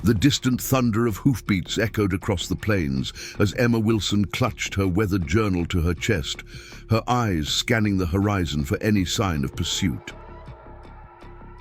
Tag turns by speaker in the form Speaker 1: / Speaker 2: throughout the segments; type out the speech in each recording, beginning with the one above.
Speaker 1: The distant thunder of hoofbeats echoed across the plains as Emma Wilson clutched her weathered journal to her chest, her eyes scanning the horizon for any sign of pursuit.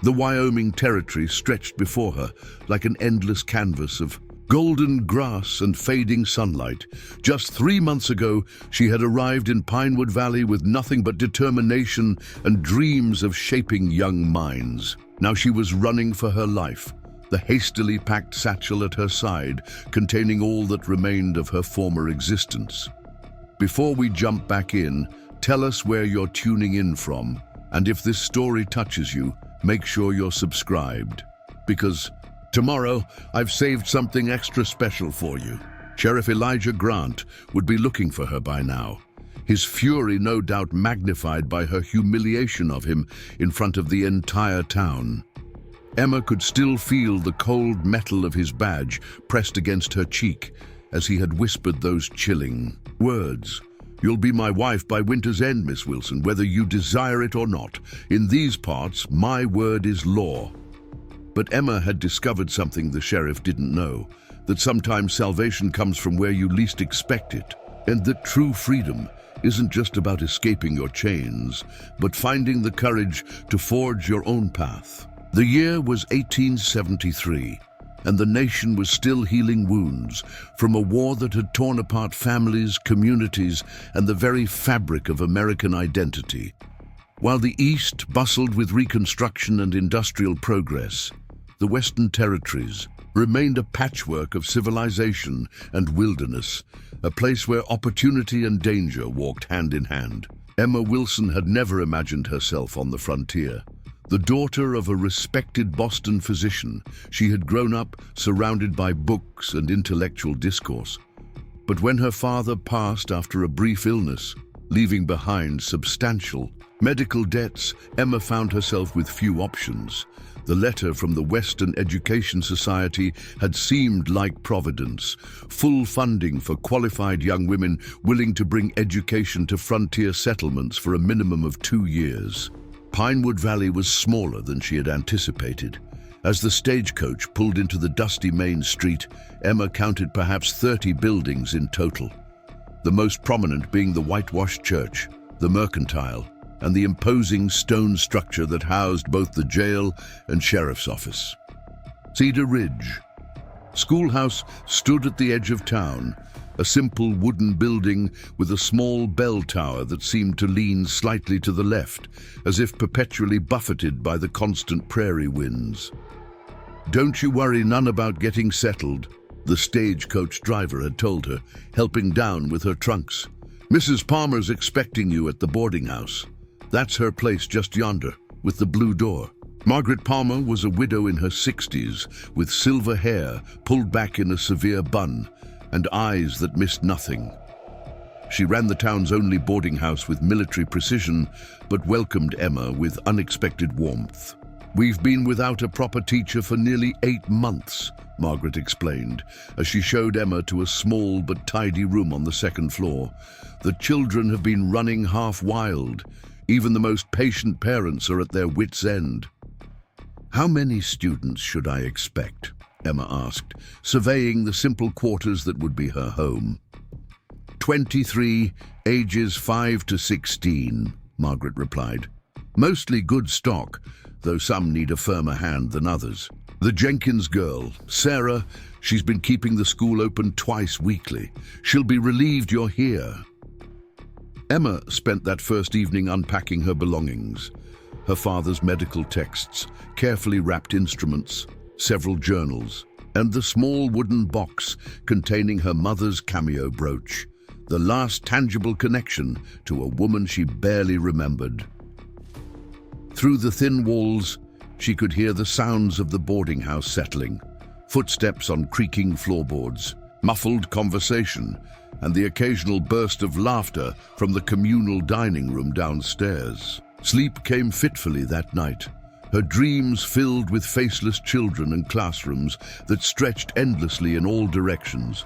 Speaker 1: The Wyoming Territory stretched before her like an endless canvas of golden grass and fading sunlight. Just 3 months ago, she had arrived in Pinewood Valley with nothing but determination and dreams of shaping young minds. Now she was running for her life, the hastily packed satchel at her side, containing all that remained of her former existence. Before we jump back in, tell us where you're tuning in from, and if this story touches you, make sure you're subscribed. Because tomorrow, I've saved something extra special for you. Sheriff Elijah Grant would be looking for her by now, his fury no doubt magnified by her humiliation of him in front of the entire town. Emma could still feel the cold metal of his badge pressed against her cheek as he had whispered those chilling words. "You'll be my wife by winter's end, Miss Wilson, whether you desire it or not. In these parts, my word is law." But Emma had discovered something the sheriff didn't know, that sometimes salvation comes from where you least expect it, and that true freedom isn't just about escaping your chains, but finding the courage to forge your own path. The year was 1873, and the nation was still healing wounds from a war that had torn apart families, communities, and the very fabric of American identity. While the East bustled with reconstruction and industrial progress, the Western Territories remained a patchwork of civilization and wilderness, a place where opportunity and danger walked hand in hand. Emma Wilson had never imagined herself on the frontier. The daughter of a respected Boston physician, she had grown up surrounded by books and intellectual discourse. But when her father passed after a brief illness, leaving behind substantial medical debts, Emma found herself with few options. The letter from the Western Education Society had seemed like providence, full funding for qualified young women willing to bring education to frontier settlements for a minimum of 2 years. Pinewood Valley was smaller than she had anticipated. As the stagecoach pulled into the dusty main street, Emma counted perhaps 30 buildings in total, the most prominent being the whitewashed church, the mercantile, and the imposing stone structure that housed both the jail and sheriff's office. Cedar Ridge Schoolhouse stood at the edge of town, a simple wooden building with a small bell tower that seemed to lean slightly to the left, as if perpetually buffeted by the constant prairie winds. "Don't you worry none about getting settled," the stagecoach driver had told her, helping down with her trunks. "Mrs. Palmer's expecting you at the boarding house. That's her place just yonder, with the blue door." Margaret Palmer was a widow in her 60s, with silver hair pulled back in a severe bun, and eyes that missed nothing. She ran the town's only boarding house with military precision, but welcomed Emma with unexpected warmth. "We've been without a proper teacher for nearly 8 months, Margaret explained, as she showed Emma to a small but tidy room on the second floor. "The children have been running half wild. Even the most patient parents are at their wits' end." "How many students should I expect?" Emma asked, surveying the simple quarters that would be her home. 23, ages 5 to 16, Margaret replied. "Mostly good stock, though some need a firmer hand than others. The Jenkins girl, Sarah, she's been keeping the school open twice weekly. She'll be relieved you're here." Emma spent that first evening unpacking her belongings. Her father's medical texts, carefully wrapped instruments, several journals, and the small wooden box containing her mother's cameo brooch, the last tangible connection to a woman she barely remembered. Through the thin walls, she could hear the sounds of the boarding house settling, footsteps on creaking floorboards, muffled conversation, and the occasional burst of laughter from the communal dining room downstairs. Sleep came fitfully that night, her dreams filled with faceless children and classrooms that stretched endlessly in all directions.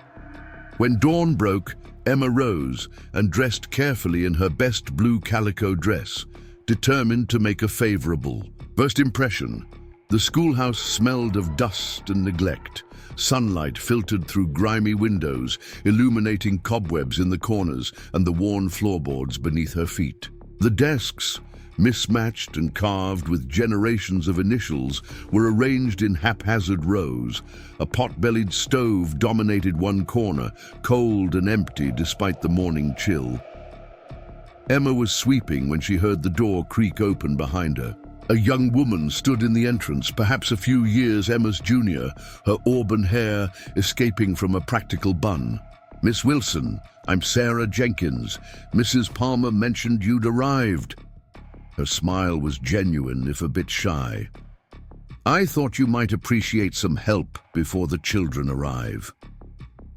Speaker 1: When dawn broke, Emma rose and dressed carefully in her best blue calico dress, determined to make a favorable first impression. The schoolhouse smelled of dust and neglect, Sunlight filtered through grimy windows, illuminating cobwebs in the corners and the worn floorboards beneath her feet. The desks, mismatched and carved with generations of initials, were arranged in haphazard rows. A pot-bellied stove dominated one corner, cold and empty despite the morning chill. Emma was sweeping when she heard the door creak open behind her. A young woman stood in the entrance, perhaps a few years Emma's junior, her auburn hair escaping from a practical bun. "Miss Wilson, I'm Sarah Jenkins. Mrs. Palmer mentioned you'd arrived." Her smile was genuine, if a bit shy. "I thought you might appreciate some help before the children arrive."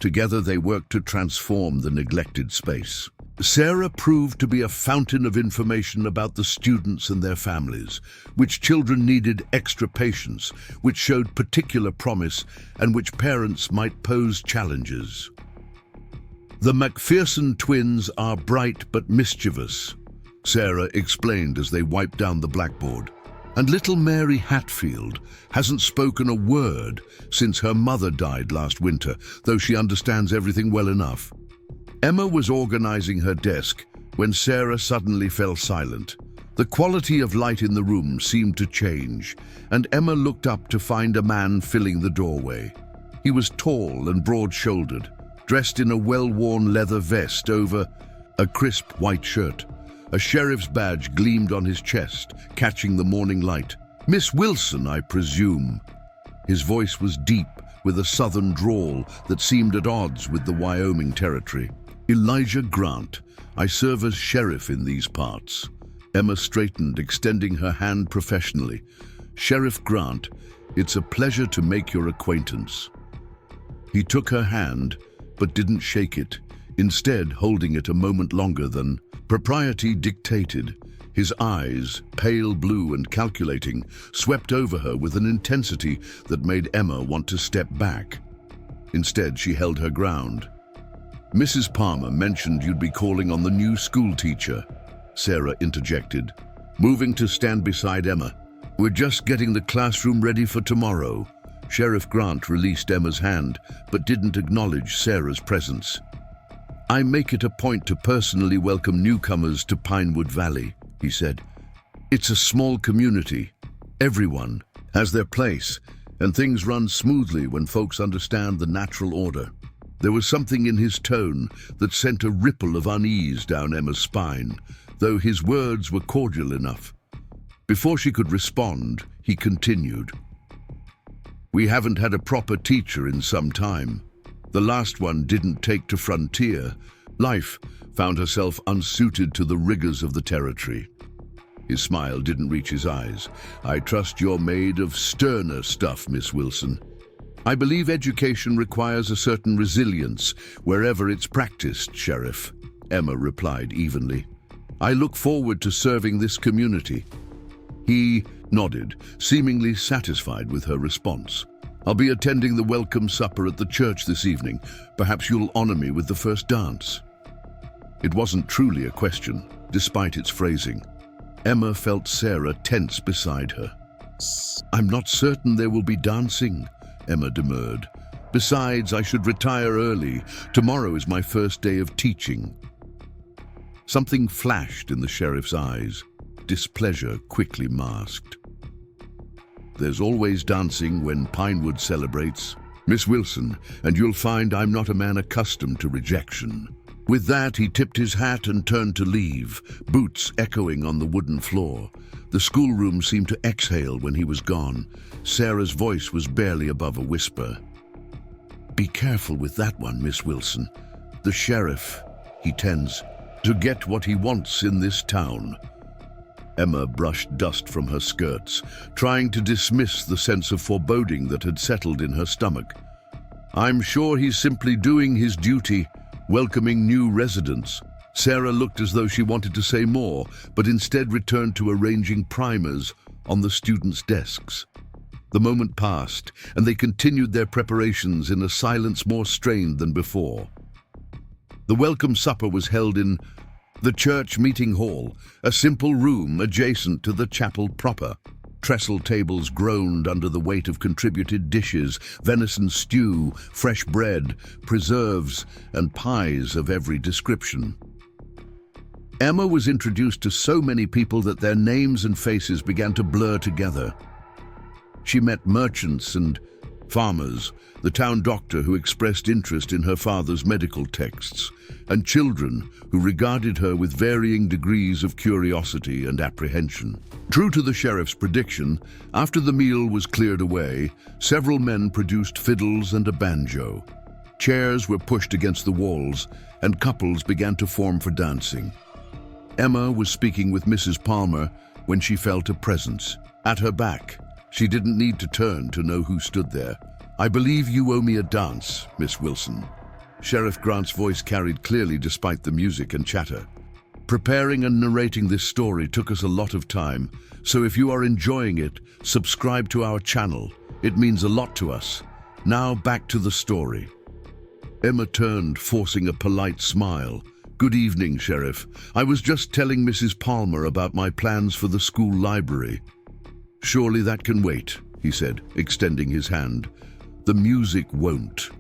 Speaker 1: Together they worked to transform the neglected space. Sarah proved to be a fountain of information about the students and their families, which children needed extra patience, which showed particular promise, and which parents might pose challenges. "The McPherson twins are bright but mischievous," Sarah explained as they wiped down the blackboard. "And little Mary Hatfield hasn't spoken a word since her mother died last winter, though she understands everything well enough." Emma was organizing her desk when Sarah suddenly fell silent. The quality of light in the room seemed to change, and Emma looked up to find a man filling the doorway. He was tall and broad-shouldered, dressed in a well-worn leather vest over a crisp white shirt. A sheriff's badge gleamed on his chest, catching the morning light. "Miss Wilson, I presume." His voice was deep, with a southern drawl that seemed at odds with the Wyoming Territory. "Elijah Grant. I serve as sheriff in these parts." Emma straightened, extending her hand professionally. "Sheriff Grant, it's a pleasure to make your acquaintance." He took her hand, but didn't shake it, instead holding it a moment longer than propriety dictated. His eyes, pale blue and calculating, swept over her with an intensity that made Emma want to step back. Instead, she held her ground. "Mrs. Palmer mentioned you'd be calling on the new school teacher," Sarah interjected, moving to stand beside Emma. "We're just getting the classroom ready for tomorrow." Sheriff Grant released Emma's hand, but didn't acknowledge Sarah's presence. "I make it a point to personally welcome newcomers to Pinewood Valley," he said. "It's a small community. Everyone has their place, and things run smoothly when folks understand the natural order." There was something in his tone that sent a ripple of unease down Emma's spine, though his words were cordial enough. Before she could respond, he continued. "We haven't had a proper teacher in some time. The last one didn't take to Frontier. Life found herself unsuited to the rigors of the territory." His smile didn't reach his eyes. "I trust you're made of sterner stuff, Miss Wilson." "I believe education requires a certain resilience wherever it's practiced, Sheriff," Emma replied evenly. "I look forward to serving this community." He nodded, seemingly satisfied with her response. "I'll be attending the welcome supper at the church this evening. Perhaps you'll honor me with the first dance." It wasn't truly a question, despite its phrasing. Emma felt Sarah tense beside her. "I'm not certain there will be dancing," Emma demurred. "Besides, I should retire early. Tomorrow is my first day of teaching." Something flashed in the sheriff's eyes, displeasure quickly masked. "There's always dancing when Pinewood celebrates, Miss Wilson, and you'll find I'm not a man accustomed to rejection." With that, he tipped his hat and turned to leave, boots echoing on the wooden floor. The schoolroom seemed to exhale when he was gone. Sarah's voice was barely above a whisper. "Be careful with that one, Miss Wilson. The sheriff, he tends to get what he wants in this town." Emma brushed dust from her skirts, trying to dismiss the sense of foreboding that had settled in her stomach. "I'm sure he's simply doing his duty, welcoming new residents." Sarah looked as though she wanted to say more, but instead returned to arranging primers on the students' desks. The moment passed, and they continued their preparations in a silence more strained than before. The welcome supper was held in the church meeting hall, a simple room adjacent to the chapel proper. Trestle tables groaned under the weight of contributed dishes, venison stew, fresh bread, preserves, and pies of every description. Emma was introduced to so many people that their names and faces began to blur together. She met merchants and farmers, the town doctor who expressed interest in her father's medical texts, and children who regarded her with varying degrees of curiosity and apprehension. True to the sheriff's prediction, after the meal was cleared away, several men produced fiddles and a banjo. Chairs were pushed against the walls, and couples began to form for dancing. Emma was speaking with Mrs. Palmer when she felt a presence. At her back, she didn't need to turn to know who stood there. "I believe you owe me a dance, Miss Wilson." Sheriff Grant's voice carried clearly despite the music and chatter. "Preparing and narrating this story took us a lot of time, so if you are enjoying it, subscribe to our channel. It means a lot to us. Now back to the story." Emma turned, forcing a polite smile. "Good evening, Sheriff. I was just telling Mrs. Palmer about my plans for the school library." "Surely that can wait," he said, extending his hand. "The music won't."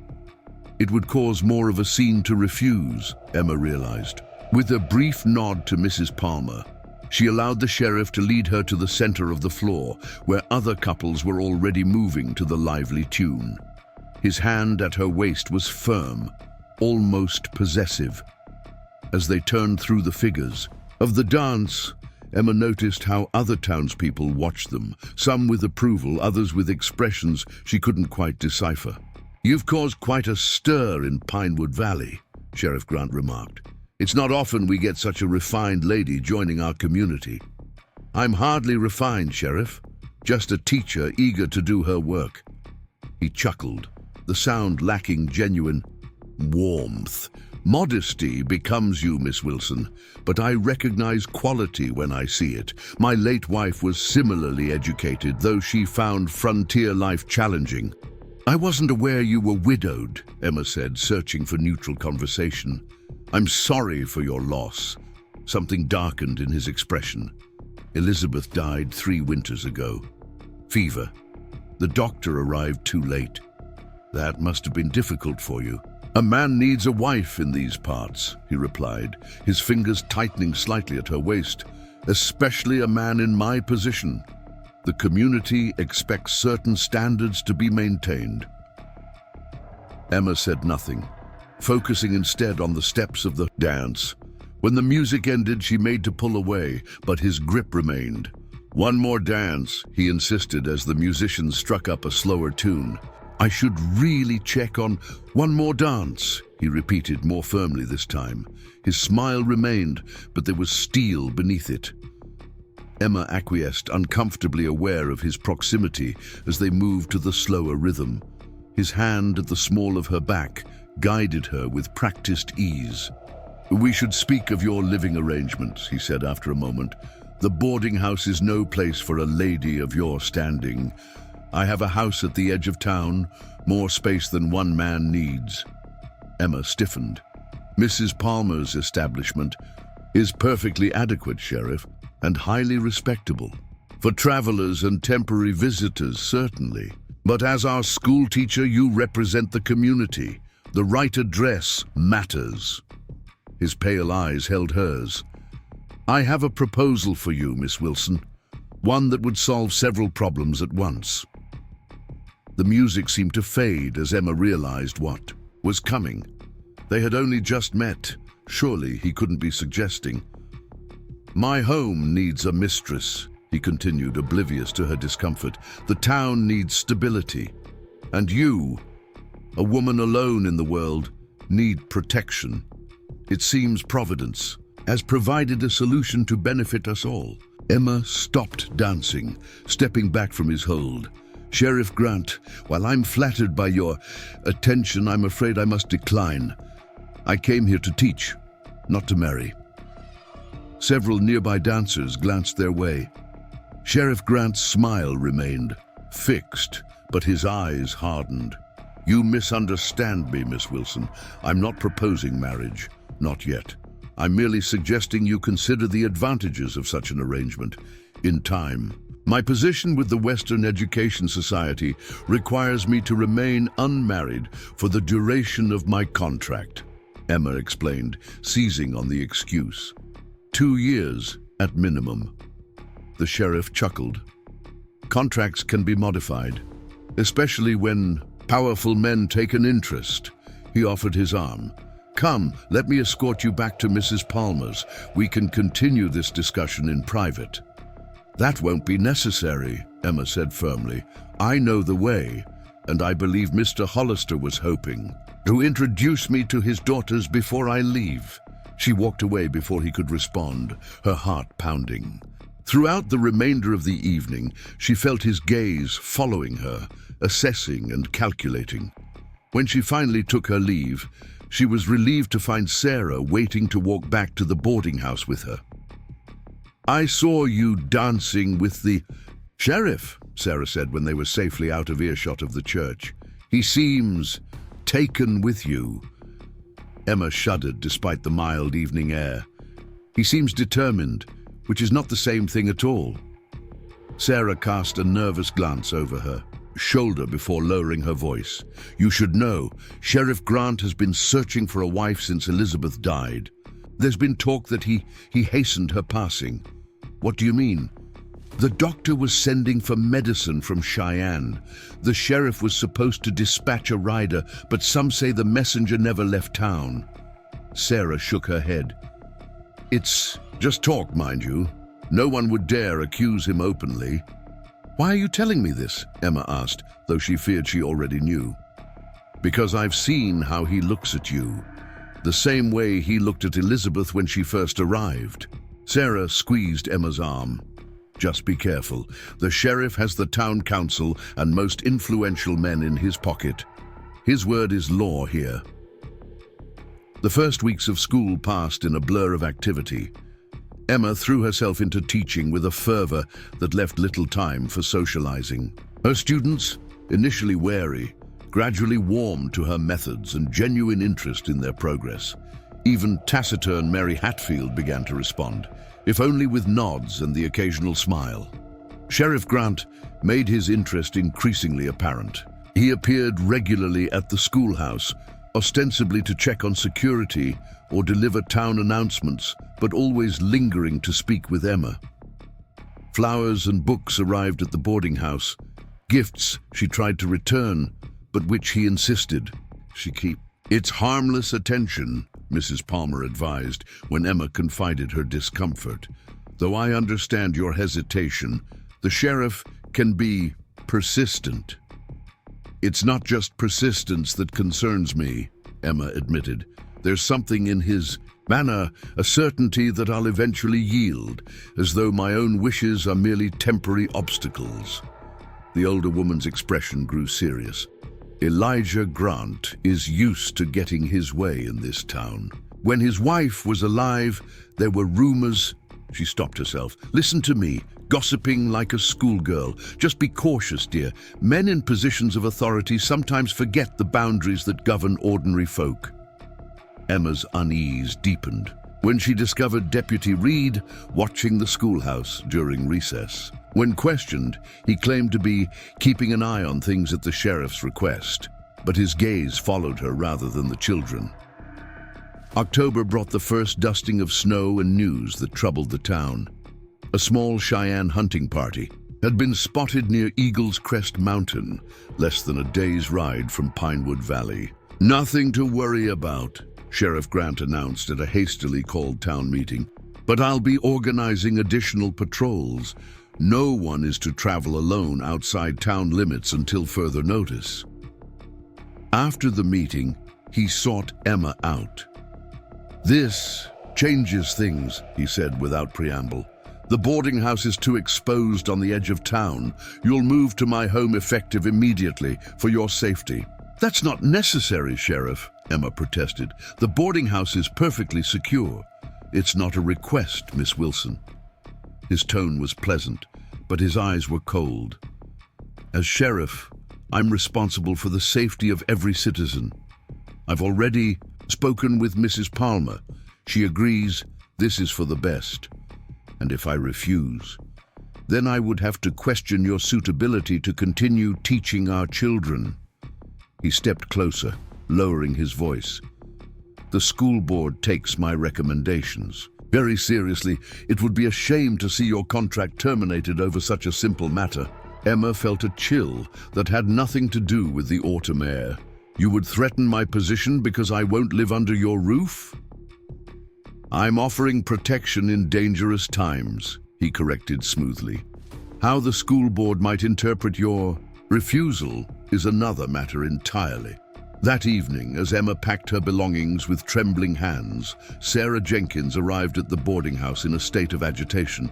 Speaker 1: It would cause more of a scene to refuse, Emma realized. With a brief nod to Mrs. Palmer, she allowed the sheriff to lead her to the center of the floor, where other couples were already moving to the lively tune. His hand at her waist was firm, almost possessive. As they turned through the figures of the dance, Emma noticed how other townspeople watched them, some with approval, others with expressions she couldn't quite decipher. "You've caused quite a stir in Pinewood Valley," Sheriff Grant remarked. "It's not often we get such a refined lady joining our community." "I'm hardly refined, Sheriff. Just a teacher eager to do her work." He chuckled, the sound lacking genuine warmth. "Modesty becomes you, Miss Wilson, but I recognize quality when I see it. My late wife was similarly educated, though she found frontier life challenging." "I wasn't aware you were widowed," Emma said, searching for neutral conversation. "I'm sorry for your loss." Something darkened in his expression. "Elizabeth died 3 winters ago. Fever. The doctor arrived too late." "That must have been difficult for you." "A man needs a wife in these parts," he replied, his fingers tightening slightly at her waist. "Especially a man in my position. The community expects certain standards to be maintained." Emma said nothing, focusing instead on the steps of the dance. When the music ended, she made to pull away, but his grip remained. "One more dance," he insisted as the musicians struck up a slower tune. "I should really check on one more dance," he repeated more firmly this time. His smile remained, but there was steel beneath it. Emma acquiesced, uncomfortably aware of his proximity as they moved to the slower rhythm. His hand at the small of her back guided her with practiced ease. "We should speak of your living arrangements," he said after a moment. "The boarding house is no place for a lady of your standing. I have a house at the edge of town, more space than one man needs." Emma stiffened. "Mrs. Palmer's establishment is perfectly adequate, Sheriff, and highly respectable. For travelers and temporary visitors, certainly. But as our school teacher, you represent the community. The right address matters." His pale eyes held hers. "I have a proposal for you, Miss Wilson, one that would solve several problems at once." The music seemed to fade as Emma realized what was coming. They had only just met. Surely he couldn't be suggesting. "My home needs a mistress," he continued, oblivious to her discomfort. "The town needs stability. And you, a woman alone in the world, need protection. It seems Providence has provided a solution to benefit us all." Emma stopped dancing, stepping back from his hold. "Sheriff Grant, while I'm flattered by your attention, I'm afraid I must decline. I came here to teach, not to marry." Several nearby dancers glanced their way. Sheriff Grant's smile remained, fixed, but his eyes hardened. "You misunderstand me, Miss Wilson. I'm not proposing marriage, not yet. I'm merely suggesting you consider the advantages of such an arrangement. In time, My position with the Western Education Society requires me to remain unmarried for the duration of my contract, Emma explained, seizing on the excuse. 2 years at minimum. The sheriff chuckled. Contracts can be modified, especially when powerful men take an interest. He offered his arm. Come, let me escort you back to Mrs. Palmer's. We can continue this discussion in private. That won't be necessary, Emma said firmly. I know the way, and I believe Mr. Hollister was hoping to introduce me to his daughters before I leave. She walked away before he could respond, her heart pounding. Throughout the remainder of the evening, she felt his gaze following her, assessing and calculating. When she finally took her leave, she was relieved to find Sarah waiting to walk back to the boarding house with her. I saw you dancing with the sheriff, Sarah said when they were safely out of earshot of the church. He seems taken with you. Emma shuddered despite the mild evening air. He seems determined, which is not the same thing at all. Sarah cast a nervous glance over her shoulder before lowering her voice. You should know, Sheriff Grant has been searching for a wife since Elizabeth died. There's been talk that he hastened her passing. What do you mean? The doctor was sending for medicine from Cheyenne. The sheriff was supposed to dispatch a rider, but some say the messenger never left town. Sarah shook her head. It's just talk, mind you. No one would dare accuse him openly. Why are you telling me this? Emma asked, though she feared she already knew. Because I've seen how he looks at you. The same way he looked at Elizabeth when she first arrived. Sarah squeezed Emma's arm. Just be careful. The sheriff has the town council and most influential men in his pocket. His word is law here. The first weeks of school passed in a blur of activity. Emma threw herself into teaching with a fervor that left little time for socializing. Her students, initially wary, gradually warmed to her methods and genuine interest in their progress. Even taciturn Mary Hatfield began to respond, if only with nods and the occasional smile. Sheriff Grant made his interest increasingly apparent. He appeared regularly at the schoolhouse, ostensibly to check on security or deliver town announcements, but always lingering to speak with Emma. Flowers and books arrived at the boarding house, gifts she tried to return, but which he insisted she keep. It's harmless attention, Mrs. Palmer advised when Emma confided her discomfort. Though I understand your hesitation, the sheriff can be persistent. It's not just persistence that concerns me, Emma admitted. There's something in his manner, a certainty that I'll eventually yield, as though my own wishes are merely temporary obstacles. The older woman's expression grew serious. Elijah Grant is used to getting his way in this town. When his wife was alive, there were rumors. She stopped herself. Listen to me, gossiping like a schoolgirl. Just be cautious, dear. Men in positions of authority sometimes forget the boundaries that govern ordinary folk. Emma's unease deepened when she discovered Deputy Reed watching the schoolhouse during recess. When questioned, he claimed to be keeping an eye on things at the sheriff's request, but his gaze followed her rather than the children. October brought the first dusting of snow and news that troubled the town. A small Cheyenne hunting party had been spotted near Eagle's Crest Mountain, less than a day's ride from Pinewood Valley. Nothing to worry about, Sheriff Grant announced at a hastily called town meeting. But I'll be organizing additional patrols. No one is to travel alone outside town limits until further notice. After the meeting, he sought Emma out. This changes things, he said without preamble. The boarding house is too exposed on the edge of town. You'll move to my home effective immediately for your safety. That's not necessary, Sheriff, Emma protested. The boarding house is perfectly secure. It's not a request, Miss Wilson. His tone was pleasant, but his eyes were cold. As sheriff, I'm responsible for the safety of every citizen. I've already spoken with Mrs. Palmer. She agrees this is for the best. And if I refuse, Then I would have to question your suitability to continue teaching our children." He stepped closer, lowering his voice. "The school board takes my recommendations very seriously. It would be a shame to see your contract terminated over such a simple matter." Emma felt a chill that had nothing to do with the autumn air. "You would threaten my position because I won't live under your roof?" "I'm offering protection in dangerous times," he corrected smoothly. "How the school board might interpret your refusal is another matter entirely." That evening, as Emma packed her belongings with trembling hands, Sarah Jenkins arrived at the boarding house in a state of agitation.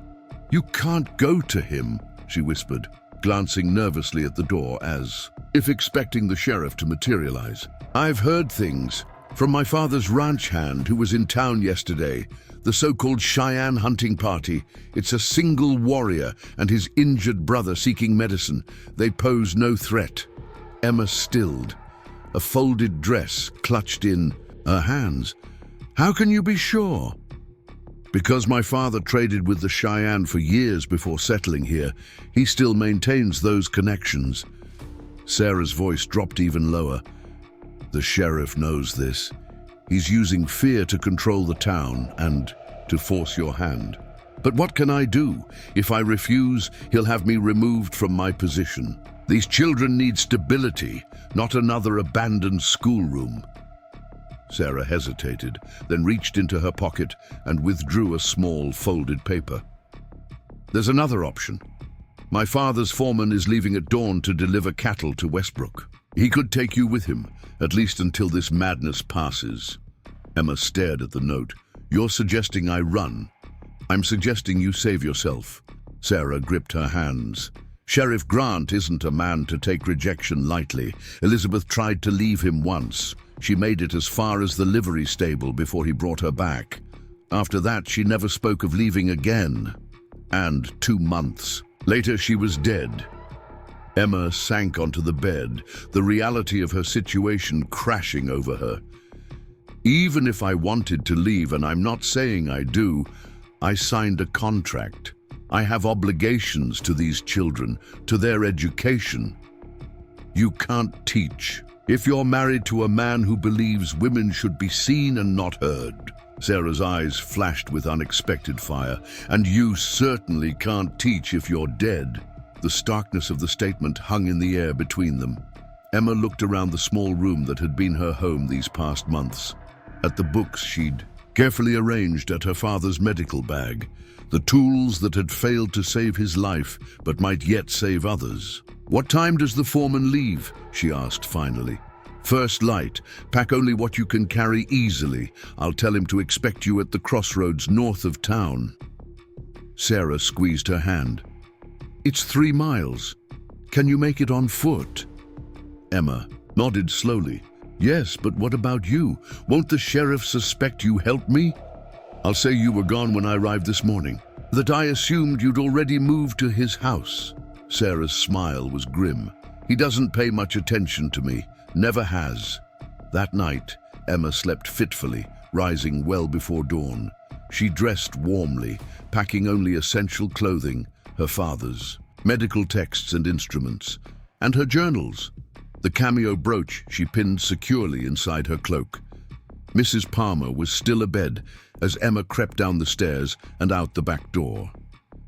Speaker 1: "You can't go to him," she whispered, glancing nervously at the door as if expecting the sheriff to materialize. "I've heard things from my father's ranch hand who was in town yesterday. The so-called Cheyenne hunting party. It's a single warrior and his injured brother seeking medicine. They pose no threat." Emma stilled, a folded dress clutched in her hands. "How can you be sure?" "Because my father traded with the Cheyenne for years before settling here. He still maintains those connections." Sarah's voice dropped even lower. "The sheriff knows this. He's using fear to control the town and to force your hand. But what can I do? If I refuse, he'll have me removed from my position. These children need stability, not another abandoned schoolroom." Sarah hesitated, then reached into her pocket and withdrew a small folded paper. "There's another option. My father's foreman is leaving at dawn to deliver cattle to Westbrook. He could take you with him, at least until this madness passes." Emma stared at the note. "You're suggesting I run. I'm suggesting you save yourself." Sarah gripped her hands. "Sheriff Grant isn't a man to take rejection lightly. Elizabeth tried to leave him once. She made it as far as the livery stable before he brought her back. After that, she never spoke of leaving again. And 2 months later, she was dead." Emma sank onto the bed, the reality of her situation crashing over her. "Even if I wanted to leave, and I'm not saying I do, I signed a contract. I have obligations to these children, to their education. You can't teach. If you're married to a man who believes women should be seen and not heard." Sarah's eyes flashed with unexpected fire. "And you certainly can't teach if you're dead." The starkness of the statement hung in the air between them. Emma looked around the small room that had been her home these past months, at the books she'd carefully arranged at her father's medical bag, the tools that had failed to save his life but might yet save others. "What time does the foreman leave?" she asked finally. "First light. Pack only what you can carry easily. I'll tell him to expect you at the crossroads north of town." Sarah squeezed her hand. "It's 3 miles. Can you make it on foot?" Emma nodded slowly. "Yes, but what about you? Won't the sheriff suspect you helped me?" "I'll say you were gone when I arrived this morning. That I assumed you'd already moved to his house." Sarah's smile was grim. "He doesn't pay much attention to me. Never has." That night, Emma slept fitfully, rising well before dawn. She dressed warmly, packing only essential clothing, her father's, medical texts and instruments, and her journals. The cameo brooch she pinned securely inside her cloak. Mrs. Palmer was still abed as Emma crept down the stairs and out the back door.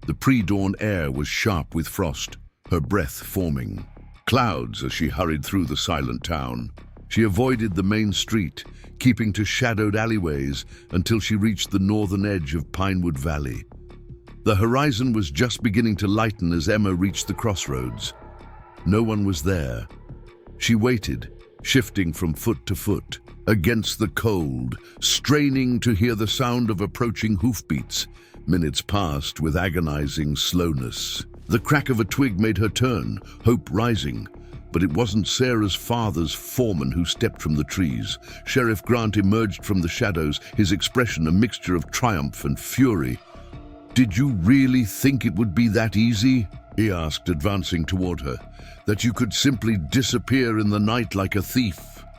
Speaker 1: The pre-dawn air was sharp with frost, her breath forming clouds as she hurried through the silent town. She avoided the main street, keeping to shadowed alleyways until she reached the northern edge of Pinewood Valley. The horizon was just beginning to lighten as Emma reached the crossroads. No one was there. She waited, shifting from foot to foot, against the cold, straining to hear the sound of approaching hoofbeats. Minutes passed with agonizing slowness. The crack of a twig made her turn, hope rising. But it wasn't Sarah's father's foreman who stepped from the trees. Sheriff Grant emerged from the shadows, his expression a mixture of triumph and fury. "Did you really think it would be that easy?" he asked, advancing toward her. "That you could simply disappear in the night like a thief?"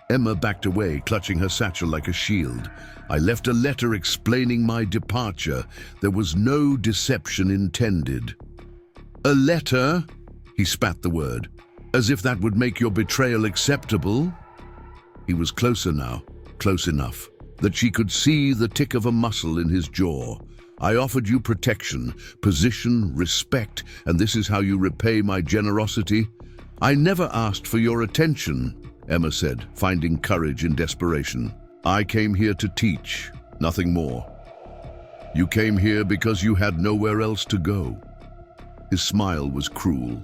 Speaker 1: Emma backed away, clutching her satchel like a shield. "I left a letter explaining my departure. There was no deception intended." A letter? He spat the word. As if that would make your betrayal acceptable? He was closer now, close enough, that she could see the tick of a muscle in his jaw. I offered you protection, position, respect, and this is how you repay my generosity? I never asked for your attention, Emma said, finding courage in desperation. I came here to teach, nothing more. You came here because you had nowhere else to go. His smile was cruel.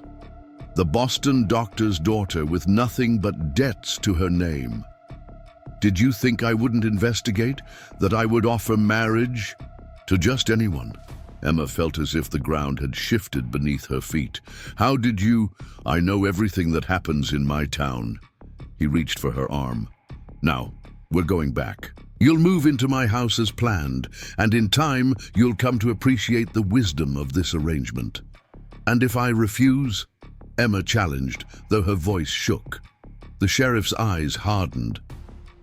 Speaker 1: The Boston doctor's daughter with nothing but debts to her name. Did you think I wouldn't investigate? That I would offer marriage? To just anyone? Emma felt as if the ground had shifted beneath her feet. How did you? I know everything that happens in my town. He reached for her arm. Now, we're going back. You'll move into my house as planned, and in time you'll come to appreciate the wisdom of this arrangement. And if I refuse? Emma challenged, though her voice shook. The sheriff's eyes hardened.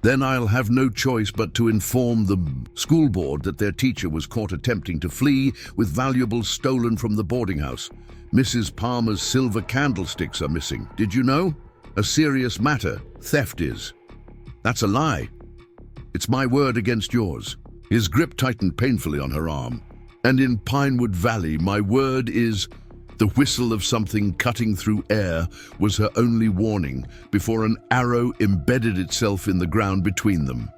Speaker 1: Then I'll have no choice but to inform the school board that their teacher was caught attempting to flee with valuables stolen from the boarding house. Mrs. Palmer's silver candlesticks are missing. Did you know? A serious matter, theft is. That's a lie. It's my word against yours. His grip tightened painfully on her arm. And in Pinewood Valley, my word is... The whistle of something cutting through air was her only warning before an arrow embedded itself in the ground between them.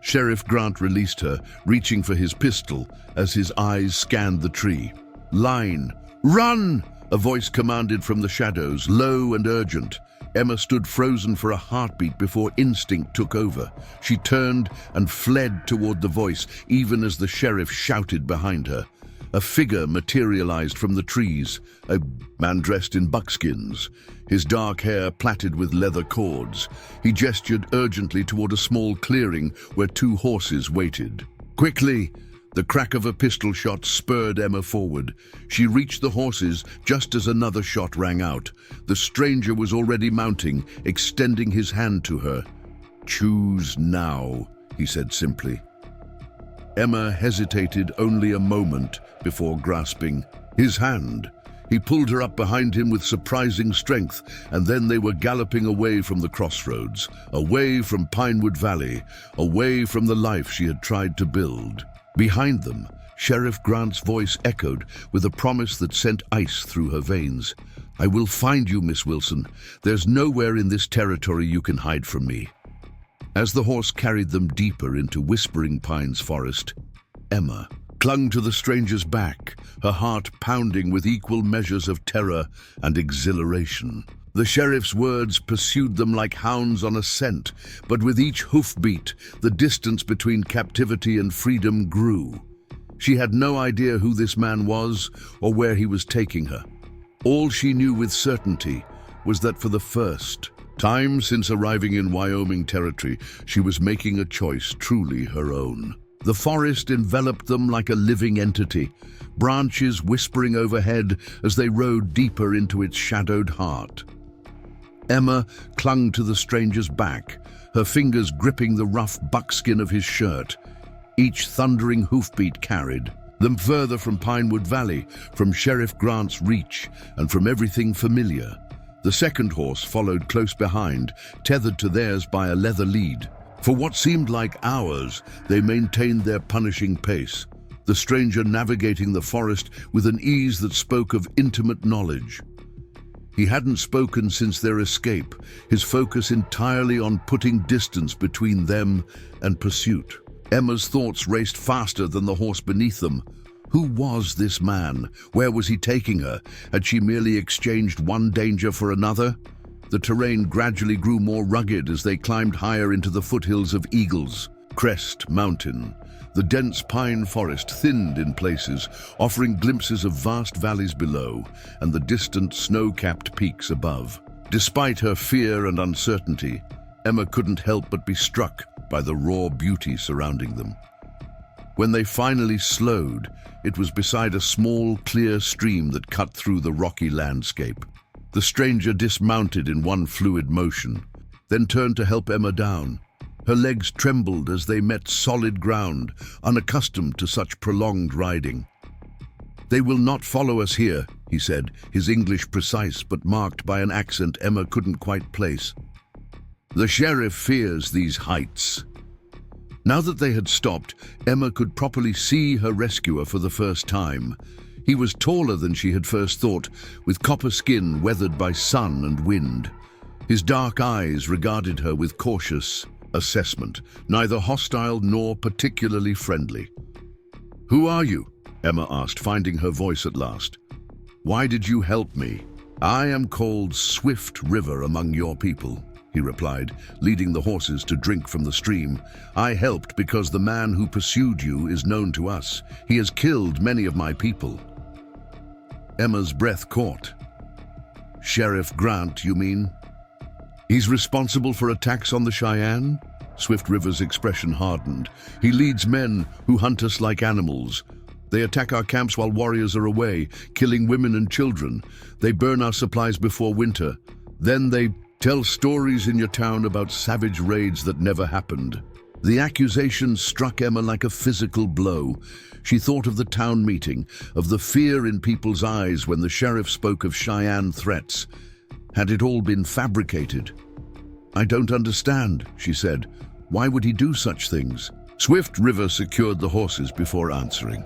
Speaker 1: Sheriff Grant released her, reaching for his pistol as his eyes scanned the tree. Line! Run! A voice commanded from the shadows, low and urgent. Emma stood frozen for a heartbeat before instinct took over. She turned and fled toward the voice, even as the sheriff shouted behind her. A figure materialized from the trees, a man dressed in buckskins, his dark hair plaited with leather cords. He gestured urgently toward a small clearing where two horses waited. Quickly! The crack of a pistol shot spurred Emma forward. She reached the horses just as another shot rang out. The stranger was already mounting, extending his hand to her. Choose now, he said simply. Emma hesitated only a moment before grasping his hand. He pulled her up behind him with surprising strength, and then they were galloping away from the crossroads, away from Pinewood Valley, away from the life she had tried to build. Behind them, Sheriff Grant's voice echoed with a promise that sent ice through her veins. I will find you, Miss Wilson. There's nowhere in this territory you can hide from me. As the horse carried them deeper into Whispering Pines Forest, Emma clung to the stranger's back, her heart pounding with equal measures of terror and exhilaration. The sheriff's words pursued them like hounds on a scent, but with each hoofbeat, the distance between captivity and freedom grew. She had no idea who this man was or where he was taking her. All she knew with certainty was that for the first time since arriving in Wyoming Territory, she was making a choice truly her own. The forest enveloped them like a living entity, branches whispering overhead as they rode deeper into its shadowed heart. Emma clung to the stranger's back, her fingers gripping the rough buckskin of his shirt. Each thundering hoofbeat carried them further from Pinewood Valley, from Sheriff Grant's reach, and from everything familiar. The second horse followed close behind, tethered to theirs by a leather lead. For what seemed like hours, they maintained their punishing pace, the stranger navigating the forest with an ease that spoke of intimate knowledge. He hadn't spoken since their escape, his focus entirely on putting distance between them and pursuit. Emma's thoughts raced faster than the horse beneath them. Who was this man? Where was he taking her? Had she merely exchanged one danger for another? The terrain gradually grew more rugged as they climbed higher into the foothills of Eagles Crest Mountain. The dense pine forest thinned in places, offering glimpses of vast valleys below and the distant snow-capped peaks above. Despite her fear and uncertainty, Emma couldn't help but be struck by the raw beauty surrounding them. When they finally slowed, it was beside a small, clear stream that cut through the rocky landscape. The stranger dismounted in one fluid motion, then turned to help Emma down. Her legs trembled as they met solid ground, unaccustomed to such prolonged riding. "They will not follow us here," he said, his English precise but marked by an accent Emma couldn't quite place. "The sheriff fears these heights." Now that they had stopped, Emma could properly see her rescuer for the first time. He was taller than she had first thought, with copper skin weathered by sun and wind. His dark eyes regarded her with cautious assessment, neither hostile nor particularly friendly. "Who are you?" Emma asked, finding her voice at last. "Why did you help me?" "I am called Swift River among your people," he replied, leading the horses to drink from the stream. "I helped because the man who pursued you is known to us. He has killed many of my people." Emma's breath caught. "Sheriff Grant, you mean? He's responsible for attacks on the Cheyenne?" Swift River's expression hardened. "He leads men who hunt us like animals. They attack our camps while warriors are away, killing women and children. They burn our supplies before winter. Then they tell stories in your town about savage raids that never happened." The accusation struck Emma like a physical blow. She thought of the town meeting, of the fear in people's eyes when the sheriff spoke of Cheyenne threats. Had it all been fabricated? "I don't understand," she said. "Why would he do such things?" Swift River secured the horses before answering.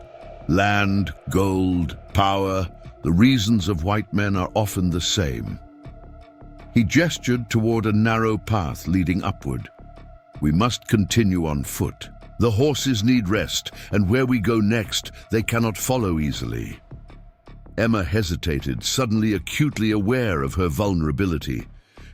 Speaker 1: "Land, gold, power, the reasons of white men are often the same." He gestured toward a narrow path leading upward. "We must continue on foot. The horses need rest, and where we go next, they cannot follow easily." Emma hesitated, suddenly acutely aware of her vulnerability.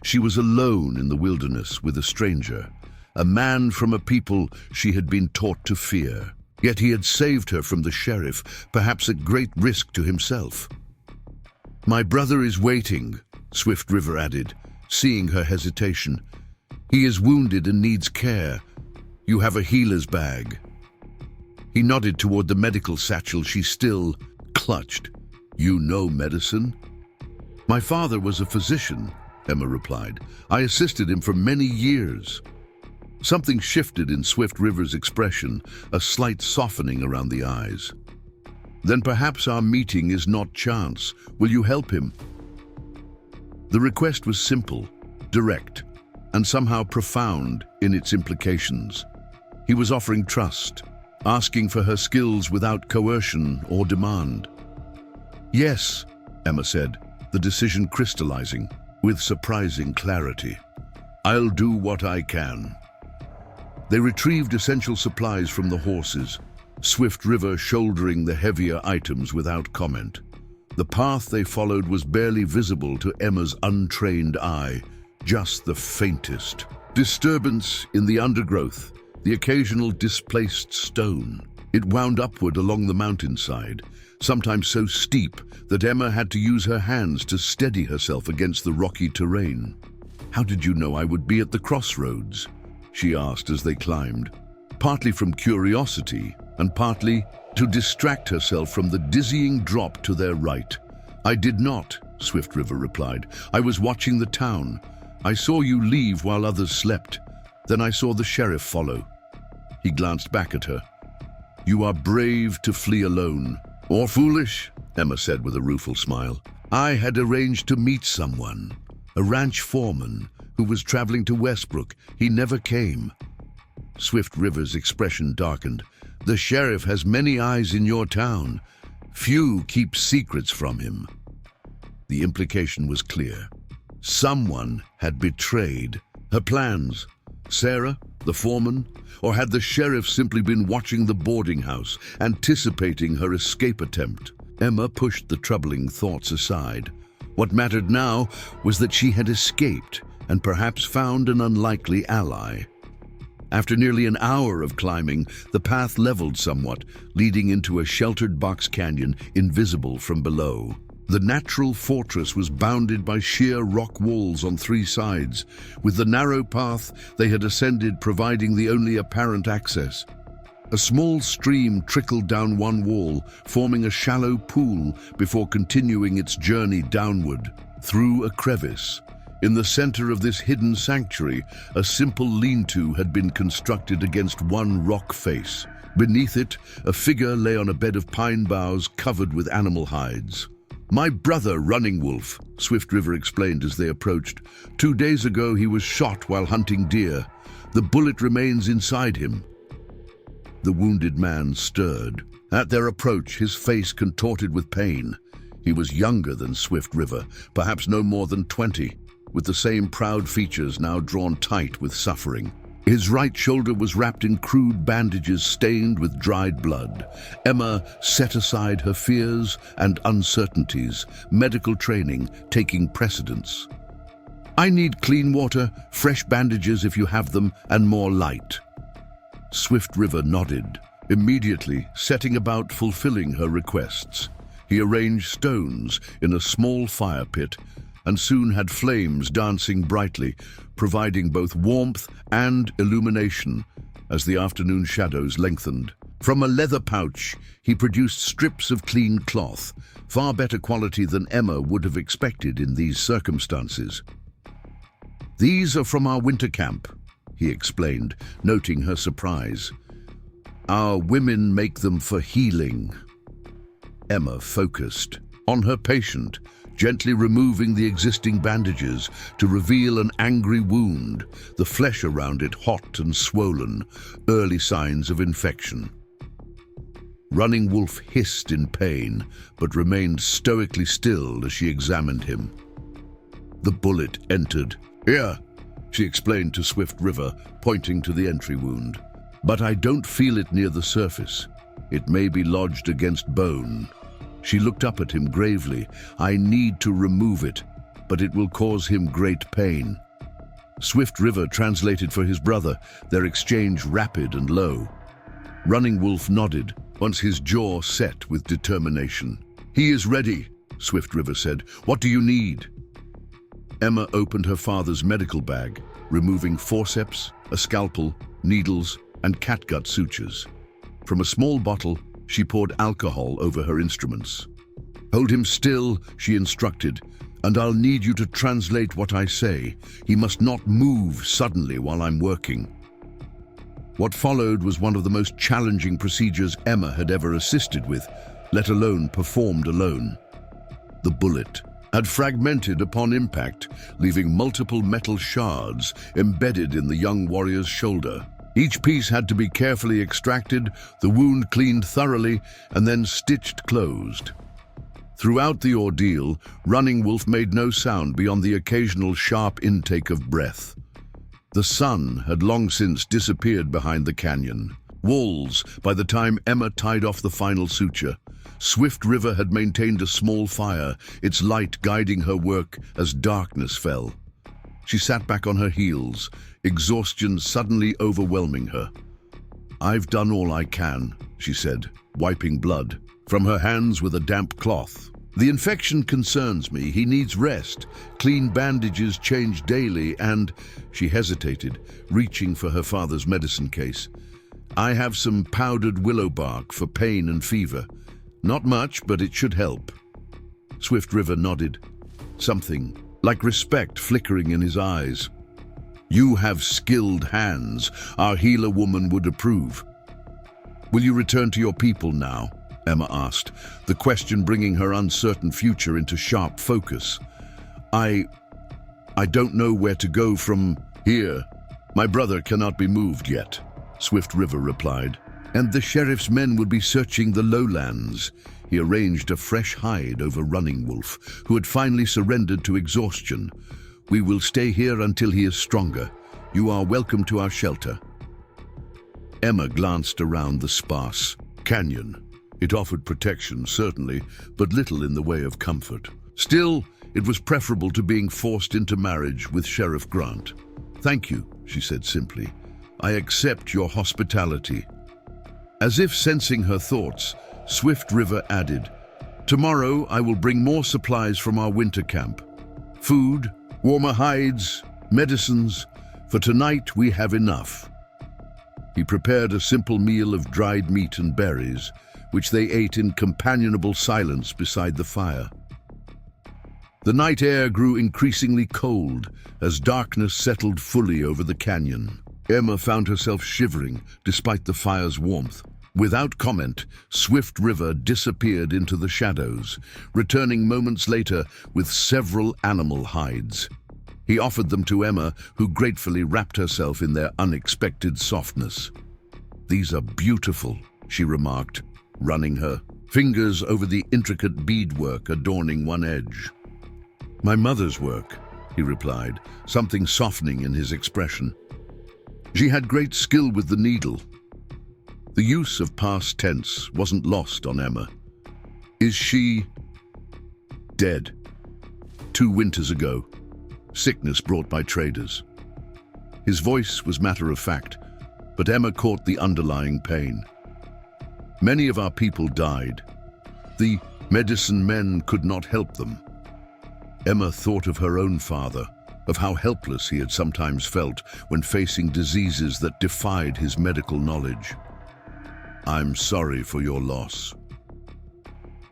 Speaker 1: She was alone in the wilderness with a stranger, a man from a people she had been taught to fear. Yet he had saved her from the sheriff, perhaps at great risk to himself. "My brother is waiting," Swift River added, seeing her hesitation. "He is wounded and needs care. You have a healer's bag." He nodded toward the medical satchel she still clutched. "You know medicine?" "My father was a physician," Emma replied. "I assisted him for many years." Something shifted in Swift River's expression, a slight softening around the eyes. "Then perhaps our meeting is not chance. Will you help him?" The request was simple, direct, and somehow profound in its implications. He was offering trust, asking for her skills without coercion or demand. "Yes," Emma said, the decision crystallizing with surprising clarity. "I'll do what I can." They retrieved essential supplies from the horses, Swift River shouldering the heavier items without comment. The path they followed was barely visible to Emma's untrained eye, just the faintest disturbance in the undergrowth, the occasional displaced stone. It wound upward along the mountainside, sometimes so steep that Emma had to use her hands to steady herself against the rocky terrain. "How did you know I would be at the crossroads?" she asked as they climbed, partly from curiosity and partly to distract herself from the dizzying drop to their right. "I did not," Swift River replied. "I was watching the town. I saw you leave while others slept. Then I saw the sheriff follow." He glanced back at her. "You are brave to flee alone. Or foolish," Emma said with a rueful smile. "I had arranged to meet someone, a ranch foreman, who was traveling to Westbrook. He never came." Swift River's expression darkened. "The sheriff has many eyes in your town. Few keep secrets from him." The implication was clear. Someone had betrayed her plans. Sarah, the foreman, or had the sheriff simply been watching the boarding house, anticipating her escape attempt? Emma pushed the troubling thoughts aside. What mattered now was that she had escaped and perhaps found an unlikely ally. After nearly an hour of climbing, the path leveled somewhat, leading into a sheltered box canyon invisible from below. The natural fortress was bounded by sheer rock walls on three sides, with the narrow path they had ascended providing the only apparent access. A small stream trickled down one wall, forming a shallow pool before continuing its journey downward, through a crevice. In the center of this hidden sanctuary, a simple lean-to had been constructed against one rock face, Beneath it, a figure lay on a bed of pine boughs covered with animal hides. "My brother, Running Wolf," Swift River explained as they approached. "2 days ago he was shot while hunting deer. The bullet remains inside him." The wounded man stirred. At their approach, his face contorted with pain. He was younger than Swift River, perhaps no more than 20, with the same proud features now drawn tight with suffering. His right shoulder was wrapped in crude bandages stained with dried blood. Emma set aside her fears and uncertainties, medical training taking precedence. "I need clean water, fresh bandages if you have them, and more light." Swift River nodded, immediately setting about fulfilling her requests. He arranged stones in a small fire pit and soon had flames dancing brightly, providing both warmth and illumination as the afternoon shadows lengthened. From a leather pouch, he produced strips of clean cloth, far better quality than Emma would have expected in these circumstances. "These are from our winter camp," he explained, noting her surprise. "Our women make them for healing." Emma focused on her patient, gently removing the existing bandages to reveal an angry wound, the flesh around it hot and swollen, early signs of infection. Running Wolf hissed in pain, but remained stoically still as she examined him. The bullet entered. "Here," she explained to Swift River, pointing to the entry wound. "But I don't feel it near the surface. It may be lodged against bone." She looked up at him gravely. "I need to remove it, but it will cause him great pain." Swift River translated for his brother, their exchange rapid and low. Running Wolf nodded, once his jaw set with determination. "He is ready," Swift River said. "What do you need?" Emma opened her father's medical bag, removing forceps, a scalpel, needles, and catgut sutures. From a small bottle, she poured alcohol over her instruments. "Hold him still," she instructed, "and I'll need you to translate what I say. He must not move suddenly while I'm working." What followed was one of the most challenging procedures Emma had ever assisted with, let alone performed alone. The bullet had fragmented upon impact, leaving multiple metal shards embedded in the young warrior's shoulder. Each piece had to be carefully extracted, the wound cleaned thoroughly, and then stitched closed. Throughout the ordeal, Running Wolf made no sound beyond the occasional sharp intake of breath. The sun had long since disappeared behind the canyon. Walls, by the time Emma tied off the final suture. Swift River had maintained a small fire, its light guiding her work as darkness fell. She sat back on her heels, exhaustion suddenly overwhelming her. "I've done all I can," she said, wiping blood from her hands with a damp cloth. "The infection concerns me. He needs rest, clean bandages changed daily, and..." She hesitated, reaching for her father's medicine case. "I have some powdered willow bark for pain and fever. Not much, but it should help." Swift River nodded, something like respect flickering in his eyes. "You have skilled hands. Our healer woman would approve." "Will you return to your people now?" Emma asked, the question bringing her uncertain future into sharp focus. I don't know where to go from here. My brother cannot be moved yet," Swift River replied. "And the sheriff's men will be searching the lowlands." He arranged a fresh hide over Running Wolf, who had finally surrendered to exhaustion. "We will stay here until he is stronger. You are welcome to our shelter." Emma glanced around the sparse canyon. It offered protection, certainly, but little in the way of comfort. Still, it was preferable to being forced into marriage with Sheriff Grant. "Thank you," she said simply. "I accept your hospitality." As if sensing her thoughts, Swift River added, "Tomorrow I will bring more supplies from our winter camp. Food, warmer hides, medicines. For tonight we have enough." He prepared a simple meal of dried meat and berries, which they ate in companionable silence beside the fire. The night air grew increasingly cold as darkness settled fully over the canyon. Emma found herself shivering despite the fire's warmth. Without comment, Swift River disappeared into the shadows, returning moments later with several animal hides. He offered them to Emma, who gratefully wrapped herself in their unexpected softness. "These are beautiful," she remarked, running her fingers over the intricate beadwork adorning one edge. "My mother's work," he replied, something softening in his expression. She had great skill with the needle. The use of past tense wasn't lost on Emma. "Is she dead? 2 winters ago. Sickness brought by traders." His voice was matter-of-fact, but Emma caught the underlying pain. "Many of our people died. The medicine men could not help them." Emma thought of her own father, of how helpless he had sometimes felt when facing diseases that defied his medical knowledge. "I'm sorry for your loss."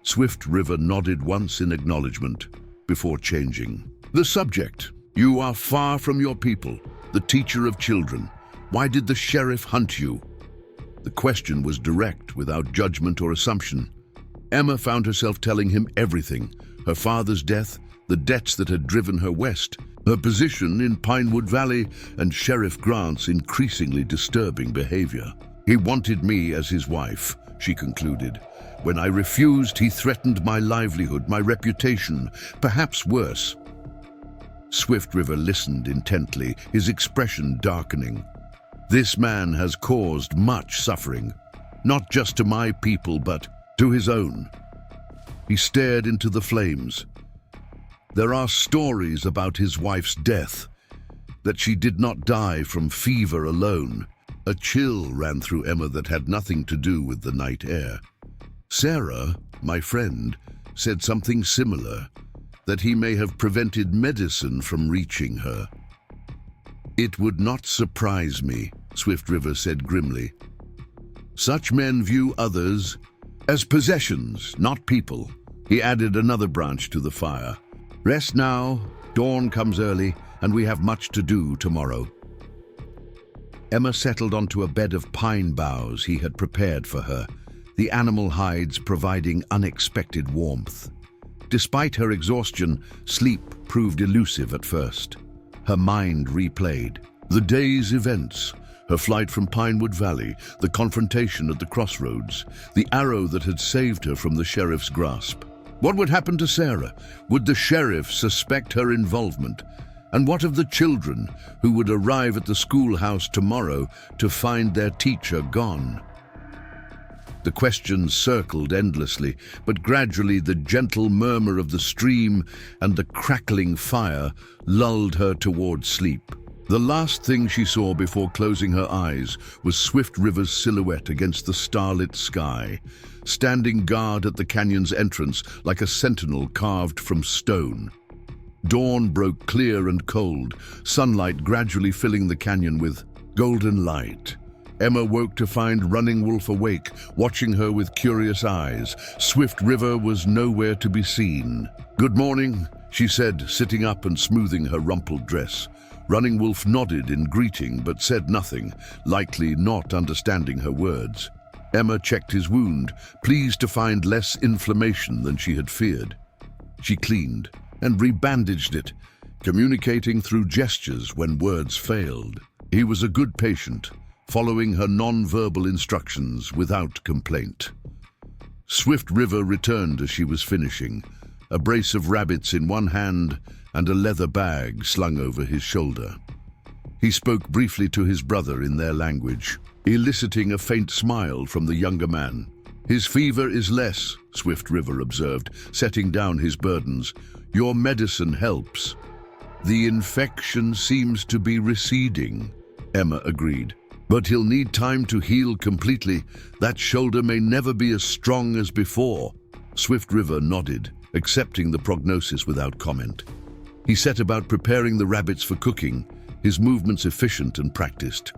Speaker 1: Swift River nodded once in acknowledgement, before changing the subject. "You are far from your people, the teacher of children. Why did the sheriff hunt you?" The question was direct, without judgment or assumption. Emma found herself telling him everything: her father's death, the debts that had driven her west, her position in Pinewood Valley, and Sheriff Grant's increasingly disturbing behavior. "He wanted me as his wife," she concluded. "When I refused, he threatened my livelihood, my reputation, perhaps worse." Swift River listened intently, his expression darkening. "This man has caused much suffering, not just to my people, but to his own." He stared into the flames. "There are stories about his wife's death, that she did not die from fever alone." A chill ran through Emma that had nothing to do with the night air. "Sarah, my friend, said something similar, that he may have prevented medicine from reaching her." "It would not surprise me," Swift River said grimly. "Such men view others as possessions, not people." He added another branch to the fire. "Rest now, dawn comes early, and we have much to do tomorrow." Emma settled onto a bed of pine boughs he had prepared for her, the animal hides providing unexpected warmth. Despite her exhaustion, sleep proved elusive at first. Her mind replayed the day's events: her flight from Pinewood Valley, the confrontation at the crossroads, the arrow that had saved her from the sheriff's grasp. What would happen to Sarah? Would the sheriff suspect her involvement? And what of the children who would arrive at the schoolhouse tomorrow to find their teacher gone? The questions circled endlessly, but gradually the gentle murmur of the stream and the crackling fire lulled her toward sleep. The last thing she saw before closing her eyes was Swift River's silhouette against the starlit sky, standing guard at the canyon's entrance like a sentinel carved from stone. Dawn broke clear and cold, sunlight gradually filling the canyon with golden light. Emma woke to find Running Wolf awake, watching her with curious eyes. Swift River was nowhere to be seen. "Good morning," she said, sitting up and smoothing her rumpled dress. Running Wolf nodded in greeting but said nothing, likely not understanding her words. Emma checked his wound, pleased to find less inflammation than she had feared. She cleaned and rebandaged it, communicating through gestures when words failed. He was a good patient, following her non-verbal instructions without complaint. Swift River returned as she was finishing, a brace of rabbits in one hand and a leather bag slung over his shoulder. He spoke briefly to his brother in their language, eliciting a faint smile from the younger man. "His fever is less," Swift River observed, setting down his burdens. "Your medicine helps." "The infection seems to be receding," Emma agreed. "But he'll need time to heal completely. That shoulder may never be as strong as before." Swift River nodded, accepting the prognosis without comment. He set about preparing the rabbits for cooking, his movements efficient and practiced.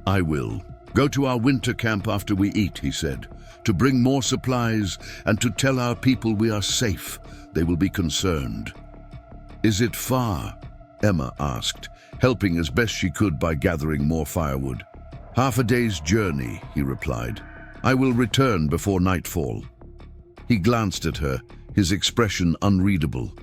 Speaker 1: "I will go to our winter camp after we eat," he said, "to bring more supplies and to tell our people we are safe. They will be concerned." "Is it far?" Emma asked, helping as best she could by gathering more firewood. "Half a day's journey," he replied. I will return before nightfall." He glanced at her, his expression unreadable.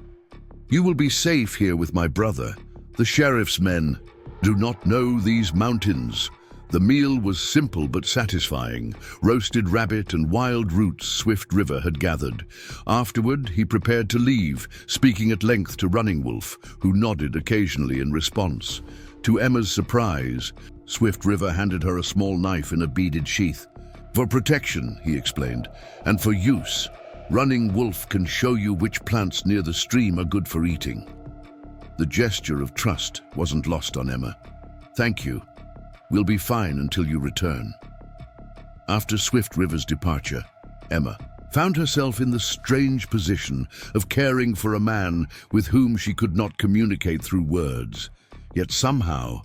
Speaker 1: "You will be safe here with my brother. The sheriff's men do not know these mountains." The meal was simple but satisfying: roasted rabbit and wild roots Swift River had gathered. Afterward, he prepared to leave, speaking at length to Running Wolf, who nodded occasionally in response. To Emma's surprise, Swift River handed her a small knife in a beaded sheath. "For protection," he explained, "and for use. Running Wolf can show you which plants near the stream are good for eating." The gesture of trust wasn't lost on Emma. "Thank you. We'll be fine until you return." After Swift River's departure, Emma found herself in the strange position of caring for a man with whom she could not communicate through words. Yet somehow,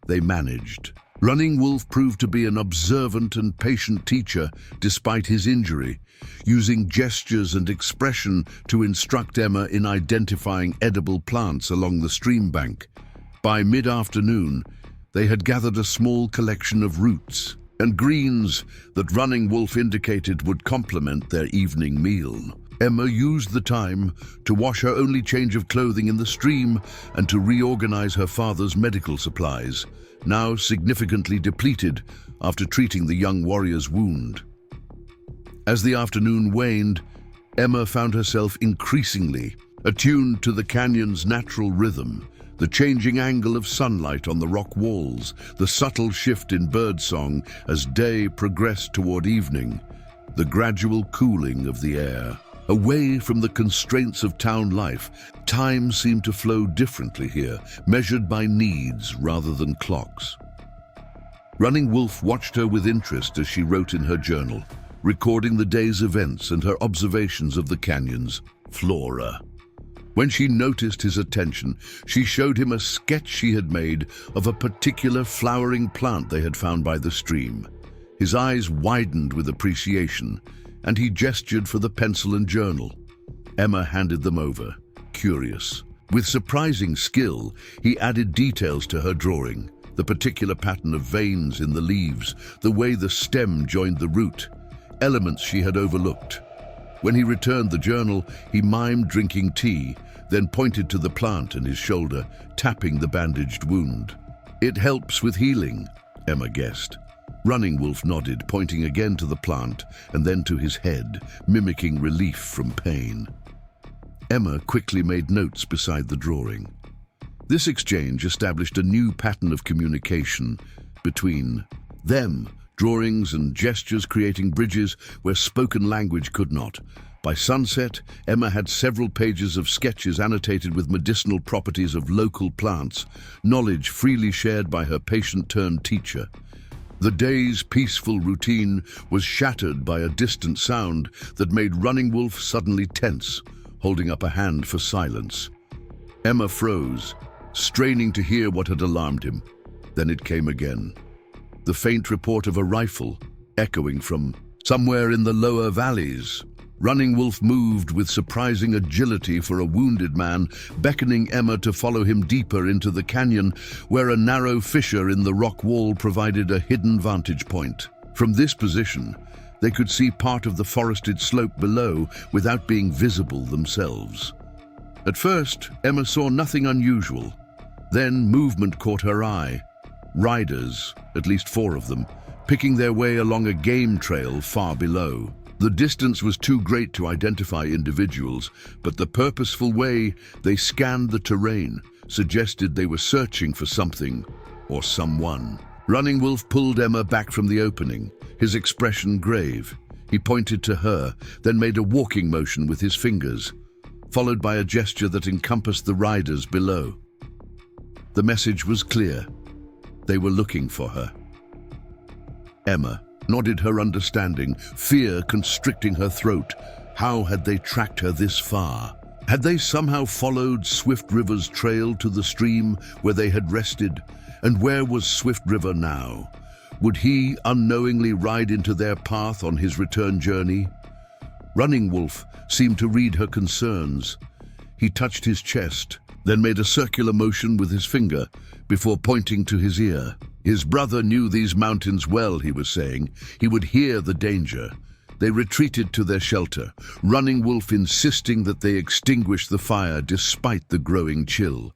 Speaker 1: they managed. Running Wolf proved to be an observant and patient teacher despite his injury, using gestures and expression to instruct Emma in identifying edible plants along the stream bank. By mid-afternoon, they had gathered a small collection of roots and greens that Running Wolf indicated would complement their evening meal. Emma used the time to wash her only change of clothing in the stream and to reorganize her father's medical supplies, now significantly depleted after treating the young warrior's wound. As the afternoon waned, Emma found herself increasingly attuned to the canyon's natural rhythm: the changing angle of sunlight on the rock walls, the subtle shift in birdsong as day progressed toward evening, the gradual cooling of the air. Away from the constraints of town life, time seemed to flow differently here, measured by needs rather than clocks. Running Wolf watched her with interest as she wrote in her journal, recording the day's events and her observations of the canyon's flora. When she noticed his attention, she showed him a sketch she had made of a particular flowering plant they had found by the stream. His eyes widened with appreciation, and he gestured for the pencil and journal. Emma handed them over, curious. With surprising skill, he added details to her drawing: the particular pattern of veins in the leaves, the way the stem joined the root, elements she had overlooked. When he returned the journal, he mimed drinking tea, then pointed to the plant in his shoulder, tapping the bandaged wound. "It helps with healing," Emma guessed. Running Wolf nodded, pointing again to the plant and then to his head, mimicking relief from pain. Emma quickly made notes beside the drawing. This exchange established a new pattern of communication between them, drawings and gestures creating bridges where spoken language could not. By sunset, Emma had several pages of sketches annotated with medicinal properties of local plants, knowledge freely shared by her patient-turned-teacher. The day's peaceful routine was shattered by a distant sound that made Running Wolf suddenly tense, holding up a hand for silence. Emma froze, straining to hear what had alarmed him. Then it came again. The faint report of a rifle, echoing from somewhere in the lower valleys. Running Wolf moved with surprising agility for a wounded man, beckoning Emma to follow him deeper into the canyon, where a narrow fissure in the rock wall provided a hidden vantage point. From this position, they could see part of the forested slope below without being visible themselves. At first, Emma saw nothing unusual. Then movement caught her eye. Riders, at least 4 of them, picking their way along a game trail far below. The distance was too great to identify individuals, but the purposeful way they scanned the terrain suggested they were searching for something or someone. Running Wolf pulled Emma back from the opening, his expression grave. He pointed to her, then made a walking motion with his fingers, followed by a gesture that encompassed the riders below. The message was clear. They were looking for her. Emma nodded her understanding, fear constricting her throat. How had they tracked her this far? Had they somehow followed Swift River's trail to the stream where they had rested? And where was Swift River now? Would he unknowingly ride into their path on his return journey? Running Wolf seemed to read her concerns. He touched his chest, then made a circular motion with his finger before pointing to his ear. His brother knew these mountains well, he was saying. He would hear the danger. They retreated to their shelter, Running Wolf insisting that they extinguish the fire despite the growing chill.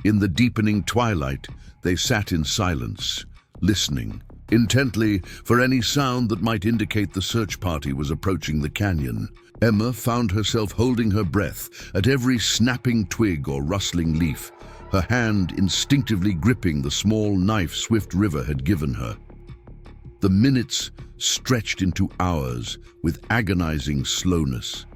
Speaker 1: In the deepening twilight, they sat in silence, listening intently for any sound that might indicate the search party was approaching the canyon. Emma found herself holding her breath at every snapping twig or rustling leaf, her hand instinctively gripping the small knife Swift River had given her. The minutes stretched into hours with agonizing slowness.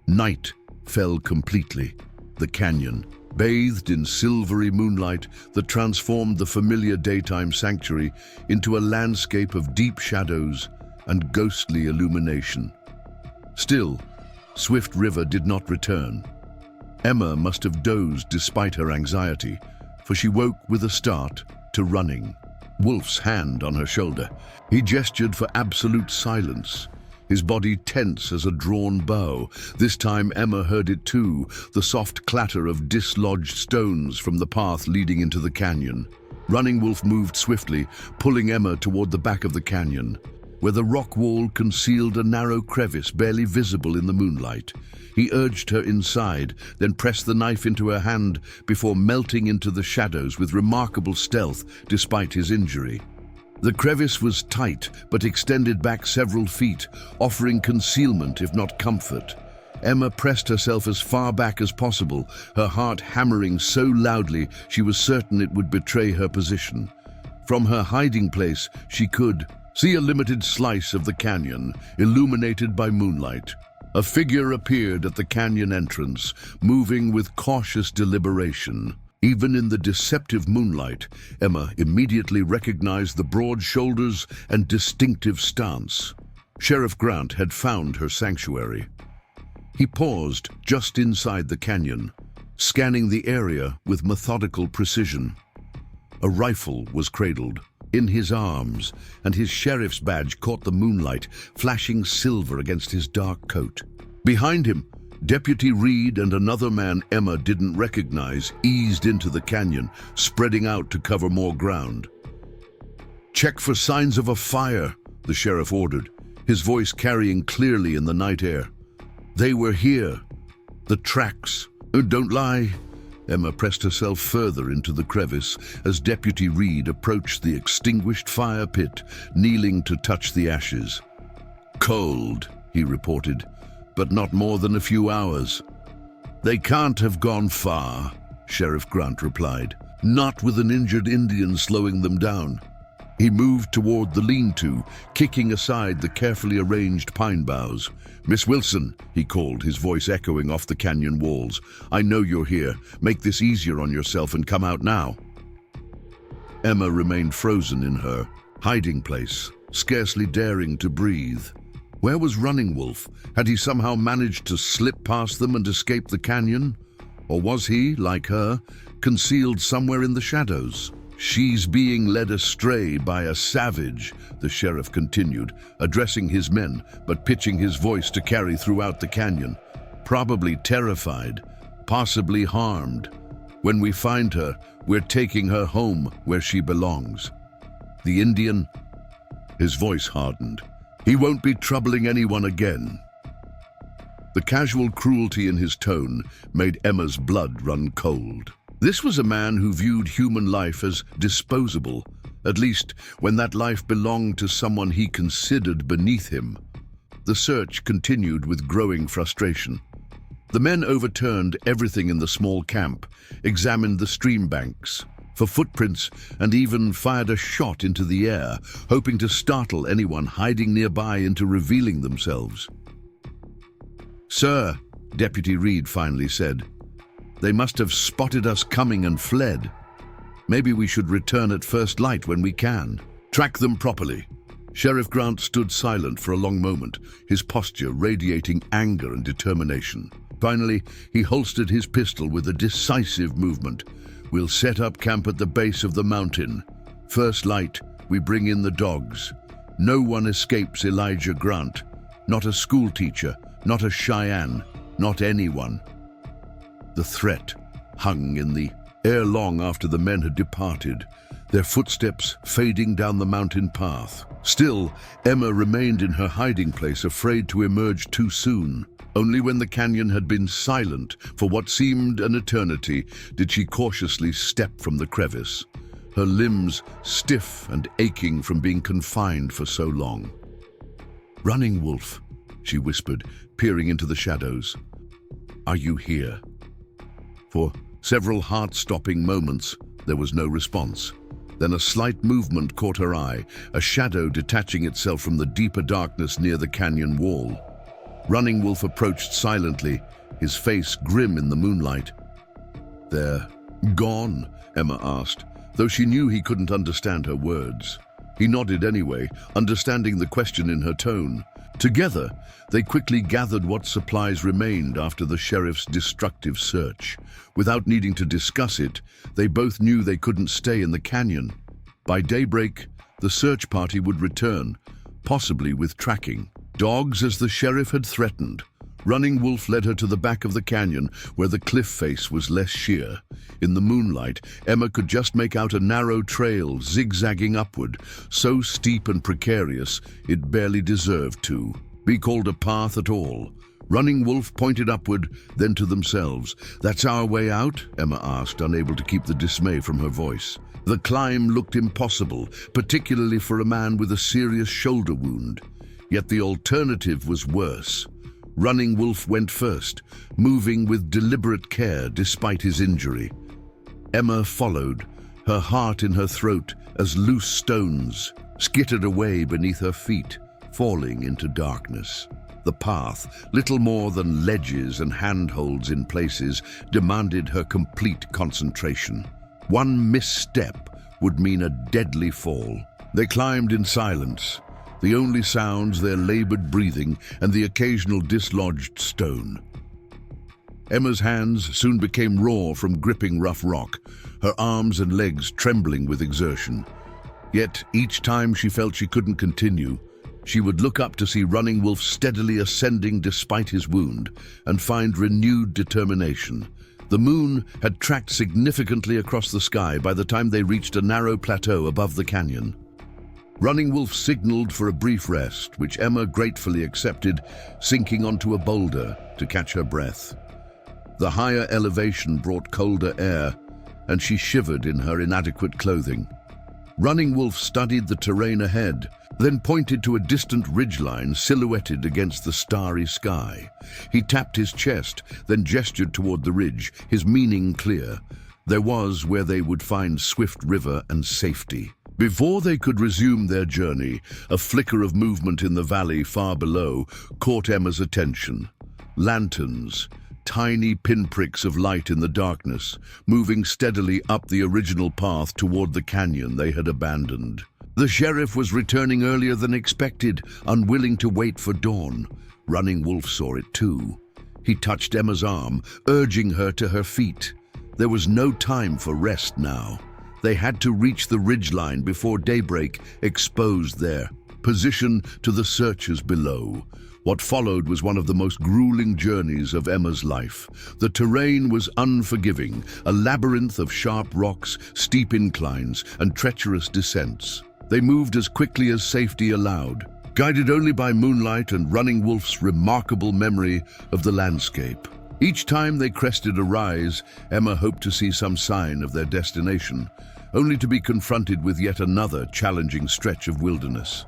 Speaker 1: Night fell completely. The canyon, bathed in silvery moonlight that transformed the familiar daytime sanctuary into a landscape of deep shadows and ghostly illumination. Still, Swift River did not return. Emma must have dozed despite her anxiety, for she woke with a start to running. Wolf's hand on her shoulder. He gestured for absolute silence, his body tense as a drawn bow. This time Emma heard it too, the soft clatter of dislodged stones from the path leading into the canyon. Running Wolf moved swiftly, pulling Emma toward the back of the canyon, where the rock wall concealed a narrow crevice barely visible in the moonlight. He urged her inside, then pressed the knife into her hand before melting into the shadows with remarkable stealth despite his injury. The crevice was tight but extended back several feet, offering concealment if not comfort. Emma pressed herself as far back as possible, her heart hammering so loudly she was certain it would betray her position. From her hiding place, she could see a limited slice of the canyon, illuminated by moonlight. A figure appeared at the canyon entrance, moving with cautious deliberation. Even in the deceptive moonlight, Emma immediately recognized the broad shoulders and distinctive stance. Sheriff Grant had found her sanctuary. He paused just inside the canyon, scanning the area with methodical precision. A rifle was cradled in his arms, and his sheriff's badge caught the moonlight, flashing silver against his dark coat. Behind him, Deputy Reed and another man Emma didn't recognize eased into the canyon, spreading out to cover more ground. "Check for signs of a fire," the sheriff ordered, his voice carrying clearly in the night air. "They were here. The tracks. Don't lie." Emma pressed herself further into the crevice as Deputy Reed approached the extinguished fire pit, kneeling to touch the ashes. "Cold," he reported, "but not more than a few hours." "They can't have gone far," Sheriff Grant replied, "not with an injured Indian slowing them down." He moved toward the lean-to, kicking aside the carefully arranged pine boughs. "Miss Wilson," he called, his voice echoing off the canyon walls. "I know you're here. Make this easier on yourself and come out now." Emma remained frozen in her hiding place, scarcely daring to breathe. Where was Running Wolf? Had he somehow managed to slip past them and escape the canyon? Or was he, like her, concealed somewhere in the shadows? "She's being led astray by a savage," the sheriff continued, addressing his men but pitching his voice to carry throughout the canyon. "Probably terrified, possibly harmed. When we find her, we're taking her home where she belongs. The Indian..." His voice hardened. "He won't be troubling anyone again." The casual cruelty in his tone made Emma's blood run cold. This was a man who viewed human life as disposable, at least when that life belonged to someone he considered beneath him. The search continued with growing frustration. The men overturned everything in the small camp, examined the stream banks for footprints, and even fired a shot into the air, hoping to startle anyone hiding nearby into revealing themselves. "Sir," Deputy Reed finally said, "they must have spotted us coming and fled. Maybe we should return at first light when we can. Track them properly." Sheriff Grant stood silent for a long moment, his posture radiating anger and determination. Finally, he holstered his pistol with a decisive movement. "We'll set up camp at the base of the mountain. First light, we bring in the dogs. No one escapes Elijah Grant. Not a school teacher, not a Cheyenne, not anyone." The threat hung in the air long after the men had departed. their footsteps fading down the mountain path. Still, Emma remained in her hiding place, afraid to emerge too soon. Only when the canyon had been silent for what seemed an eternity did she cautiously step from the crevice, her limbs stiff and aching from being confined for so long. "Running Wolf," she whispered, peering into the shadows. "Are you here?" For several heart-stopping moments, there was no response. Then a slight movement caught her eye, a shadow detaching itself from the deeper darkness near the canyon wall. Running Wolf approached silently, his face grim in the moonlight. "They're gone?" Emma asked, though she knew he couldn't understand her words. He nodded anyway, understanding the question in her tone. Together, they quickly gathered what supplies remained after the sheriff's destructive search. Without needing to discuss it, they both knew they couldn't stay in the canyon. By daybreak, the search party would return, possibly with tracking. Dogs, as the sheriff had threatened. Running Wolf led her to the back of the canyon, where the cliff face was less sheer. In the moonlight, Emma could just make out a narrow trail zigzagging upward, so steep and precarious it barely deserved to be called a path at all. Running Wolf pointed upward, then to themselves. "That's our way out?" Emma asked, unable to keep the dismay from her voice. The climb looked impossible, particularly for a man with a serious shoulder wound. Yet the alternative was worse. Running Wolf went first, moving with deliberate care despite his injury. Emma followed, her heart in her throat as loose stones skittered away beneath her feet, falling into darkness. The path, little more than ledges and handholds in places, demanded her complete concentration. One misstep would mean a deadly fall. They climbed in silence, the only sounds their labored breathing and the occasional dislodged stone. Emma's hands soon became raw from gripping rough rock, her arms and legs trembling with exertion. Yet each time she felt she couldn't continue, she would look up to see Running Wolf steadily ascending despite his wound and find renewed determination. The moon had tracked significantly across the sky by the time they reached a narrow plateau above the canyon. Running Wolf signaled for a brief rest, which Emma gratefully accepted, sinking onto a boulder to catch her breath. The higher elevation brought colder air, and she shivered in her inadequate clothing. Running Wolf studied the terrain ahead, then pointed to a distant ridgeline silhouetted against the starry sky. He tapped his chest, then gestured toward the ridge, his meaning clear. There was where they would find swift river and safety. Before they could resume their journey, a flicker of movement in the valley far below caught Emma's attention. Lanterns, tiny pinpricks of light in the darkness, moving steadily up the original path toward the canyon they had abandoned. The sheriff was returning earlier than expected, unwilling to wait for dawn. Running Wolf saw it too. He touched Emma's arm, urging her to her feet. There was no time for rest now. They had to reach the ridgeline before daybreak exposed their position to the searchers below. What followed was one of the most grueling journeys of Emma's life. The terrain was unforgiving, a labyrinth of sharp rocks, steep inclines, and treacherous descents. They moved as quickly as safety allowed, guided only by moonlight and Running Wolf's remarkable memory of the landscape. Each time they crested a rise, Emma hoped to see some sign of their destination, only to be confronted with yet another challenging stretch of wilderness.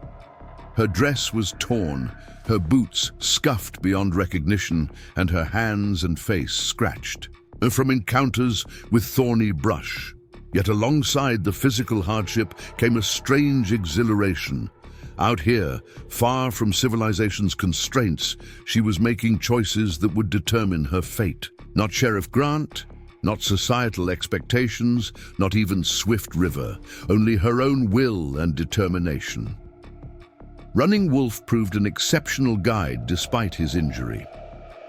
Speaker 1: Her dress was torn, her boots scuffed beyond recognition, and her hands and face scratched from encounters with thorny brush. Yet alongside the physical hardship came a strange exhilaration. Out here, far from civilization's constraints, she was making choices that would determine her fate. Not Sheriff Grant, not societal expectations, not even Swift River, only her own will and determination. Running Wolf proved an exceptional guide despite his injury.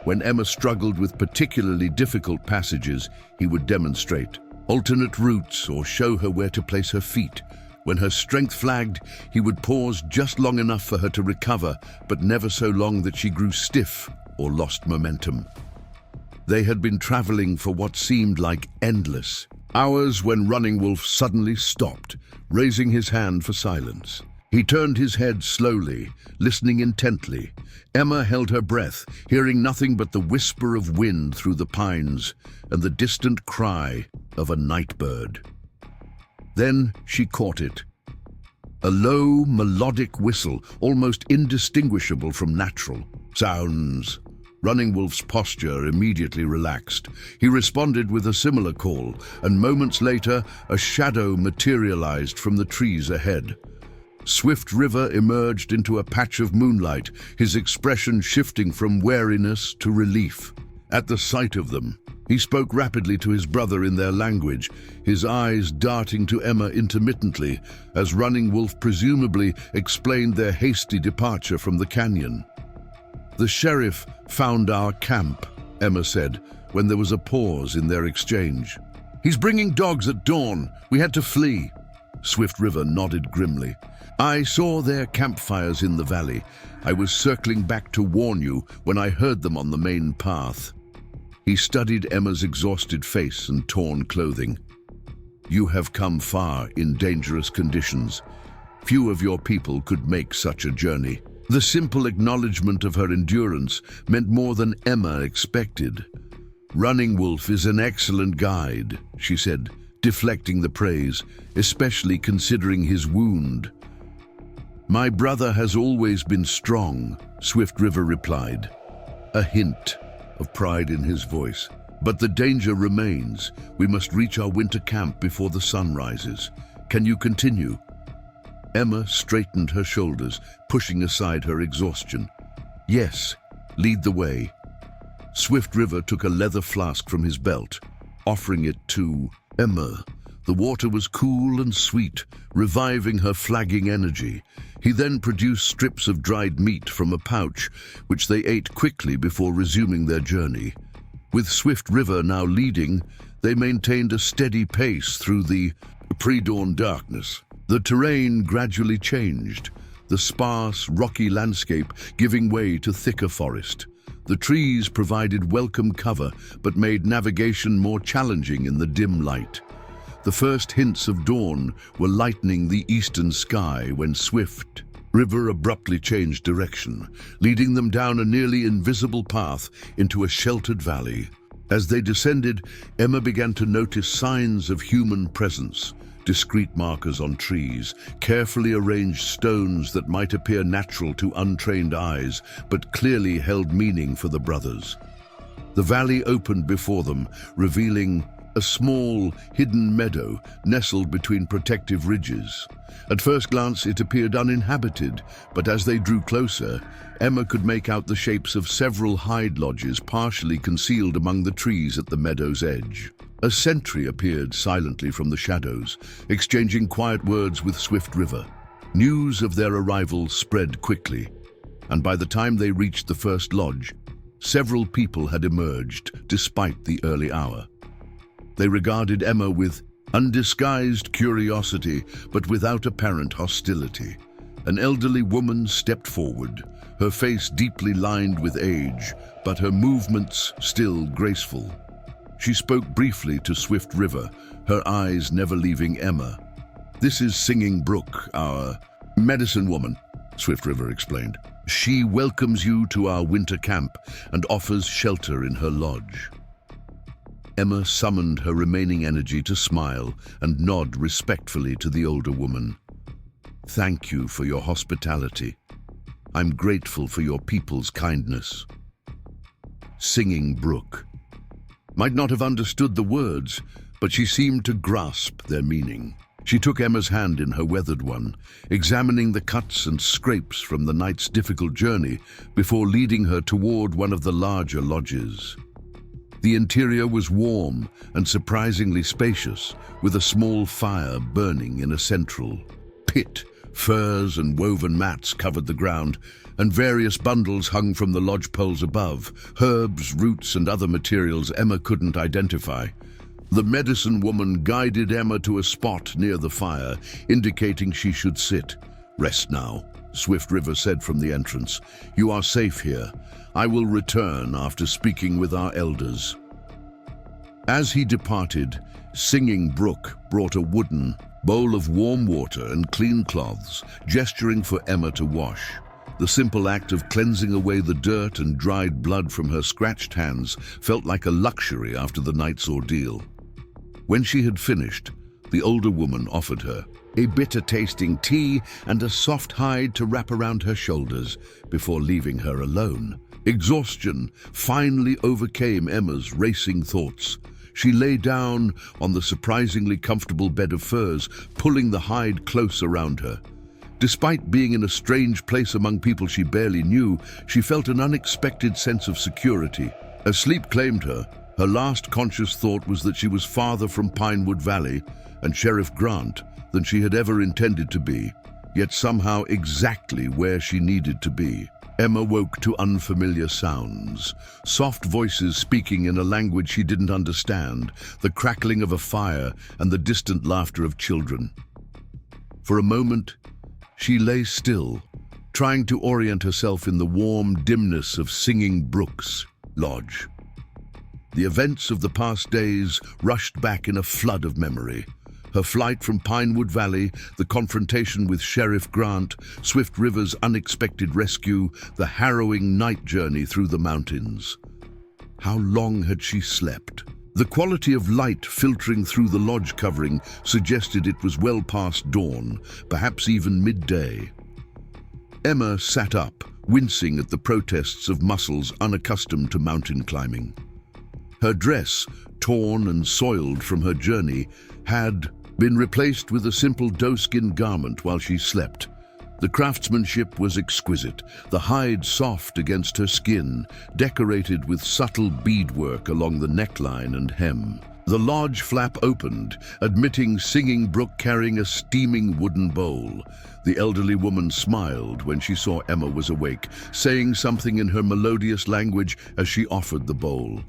Speaker 1: When Emma struggled with particularly difficult passages, he would demonstrate alternate routes or show her where to place her feet. When her strength flagged, he would pause just long enough for her to recover, but never so long that she grew stiff or lost momentum. They had been traveling for what seemed like endless Hours when Running Wolf suddenly stopped, raising his hand for silence. He turned his head slowly, listening intently. Emma held her breath, hearing nothing but the whisper of wind through the pines and the distant cry of a night bird. Then she caught it. A low, melodic whistle, almost indistinguishable from natural sounds. Running Wolf's posture immediately relaxed. He responded with a similar call, and moments later, a shadow materialized from the trees ahead. Swift River emerged into a patch of moonlight, his expression shifting from wariness to relief. At the sight of them, he spoke rapidly to his brother in their language, his eyes darting to Emma intermittently, as Running Wolf presumably explained their hasty departure from the canyon. "The sheriff found our camp," Emma said, when there was a pause in their exchange. "He's bringing dogs at dawn. We had to flee." Swift River nodded grimly. "I saw their campfires in the valley. I was circling back to warn you when I heard them on the main path." He studied Emma's exhausted face and torn clothing. "You have come far in dangerous conditions. Few of your people could make such a journey." The simple acknowledgement of her endurance meant more than Emma expected. "Running Wolf is an excellent guide," she said, deflecting the praise, especially considering his wound. "My brother has always been strong," Swift River replied, a hint of pride in his voice. "But the danger remains. We must reach our winter camp before the sun rises. Can you continue?" Emma straightened her shoulders, pushing aside her exhaustion. "Yes, lead the way." Swift River took a leather flask from his belt, offering it to Emma. The water was cool and sweet, reviving her flagging energy. He then produced strips of dried meat from a pouch, which they ate quickly before resuming their journey. With Swift River now leading, they maintained a steady pace through the pre-dawn darkness. The terrain gradually changed, the sparse, rocky landscape giving way to thicker forest. The trees provided welcome cover, but made navigation more challenging in the dim light. The first hints of dawn were lightening the eastern sky when Swift River abruptly changed direction, leading them down a nearly invisible path into a sheltered valley. As they descended, Emma began to notice signs of human presence. Discreet markers on trees, carefully arranged stones that might appear natural to untrained eyes, but clearly held meaning for the brothers. The valley opened before them, revealing a small, hidden meadow nestled between protective ridges. At first glance, it appeared uninhabited, but as they drew closer, Emma could make out the shapes of several hide lodges partially concealed among the trees at the meadow's edge. A sentry appeared silently from the shadows, exchanging quiet words with Swift River. News of their arrival spread quickly, and by the time they reached the first lodge, several people had emerged despite the early hour. They regarded Emma with undisguised curiosity, but without apparent hostility. An elderly woman stepped forward, her face deeply lined with age, but her movements still graceful. She spoke briefly to Swift River, her eyes never leaving Emma. "This is Singing Brook, our medicine woman," Swift River explained. "She welcomes you to our winter camp and offers shelter in her lodge." Emma summoned her remaining energy to smile and nod respectfully to the older woman. "Thank you for your hospitality. I'm grateful for your people's kindness." Singing Brook might not have understood the words, but she seemed to grasp their meaning. She took Emma's hand in her weathered one, examining the cuts and scrapes from the night's difficult journey before leading her toward one of the larger lodges. The interior was warm and surprisingly spacious, with a small fire burning in a central pit. Furs and woven mats covered the ground, and various bundles hung from the lodge poles above, herbs, roots, and other materials Emma couldn't identify. The medicine woman guided Emma to a spot near the fire, indicating she should sit. "Rest now," Swift River said from the entrance. "You are safe here. I will return after speaking with our elders." As he departed, Singing Brook brought a wooden bowl of warm water and clean cloths, gesturing for Emma to wash. The simple act of cleansing away the dirt and dried blood from her scratched hands felt like a luxury after the night's ordeal. When she had finished, the older woman offered her a bitter-tasting tea and a soft hide to wrap around her shoulders before leaving her alone. Exhaustion finally overcame Emma's racing thoughts. She lay down on the surprisingly comfortable bed of furs, pulling the hide close around her. Despite being in a strange place among people she barely knew, she felt an unexpected sense of security. As sleep claimed her, her last conscious thought was that she was farther from Pinewood Valley and Sheriff Grant than she had ever intended to be, yet somehow exactly where she needed to be. Emma woke to unfamiliar sounds, soft voices speaking in a language she didn't understand, the crackling of a fire and the distant laughter of children. For a moment, she lay still, trying to orient herself in the warm dimness of Singing Brook's lodge. The events of the past days rushed back in a flood of memory. Her flight from Pinewood Valley, the confrontation with Sheriff Grant, Swift River's unexpected rescue, the harrowing night journey through the mountains. How long had she slept? The quality of light filtering through the lodge covering suggested it was well past dawn, perhaps even midday. Emma sat up, wincing at the protests of muscles unaccustomed to mountain climbing. Her dress, torn and soiled from her journey, had been replaced with a simple doeskin garment while she slept. The craftsmanship was exquisite, the hide soft against her skin, decorated with subtle beadwork along the neckline and hem. The lodge flap opened, admitting Singing Brook carrying a steaming wooden bowl. The elderly woman smiled when she saw Emma was awake, saying something in her melodious language as she offered the bowl.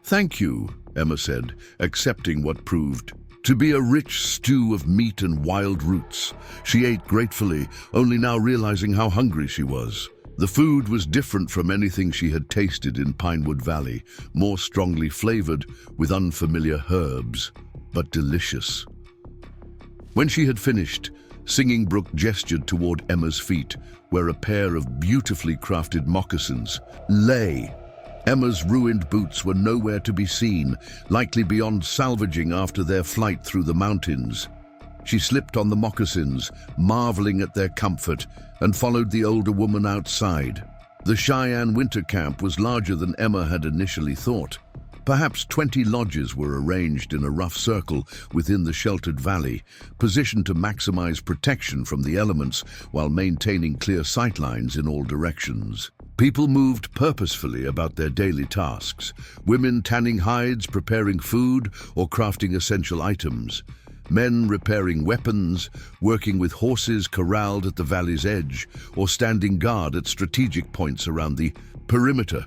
Speaker 1: "Thank you," Emma said, accepting what proved to be a rich stew of meat and wild roots. She ate gratefully, only now realizing how hungry she was. The food was different from anything she had tasted in Pinewood Valley, more strongly flavored with unfamiliar herbs, but delicious. When she had finished, Singing Brook gestured toward Emma's feet, where a pair of beautifully crafted moccasins lay. Emma's ruined boots were nowhere to be seen, likely beyond salvaging after their flight through the mountains. She slipped on the moccasins, marveling at their comfort, and followed the older woman outside. The Cheyenne winter camp was larger than Emma had initially thought. Perhaps 20 lodges were arranged in a rough circle within the sheltered valley, positioned to maximize protection from the elements while maintaining clear sightlines in all directions. People moved purposefully about their daily tasks, women tanning hides, preparing food, or crafting essential items. Men repairing weapons, working with horses corralled at the valley's edge, or standing guard at strategic points around the perimeter.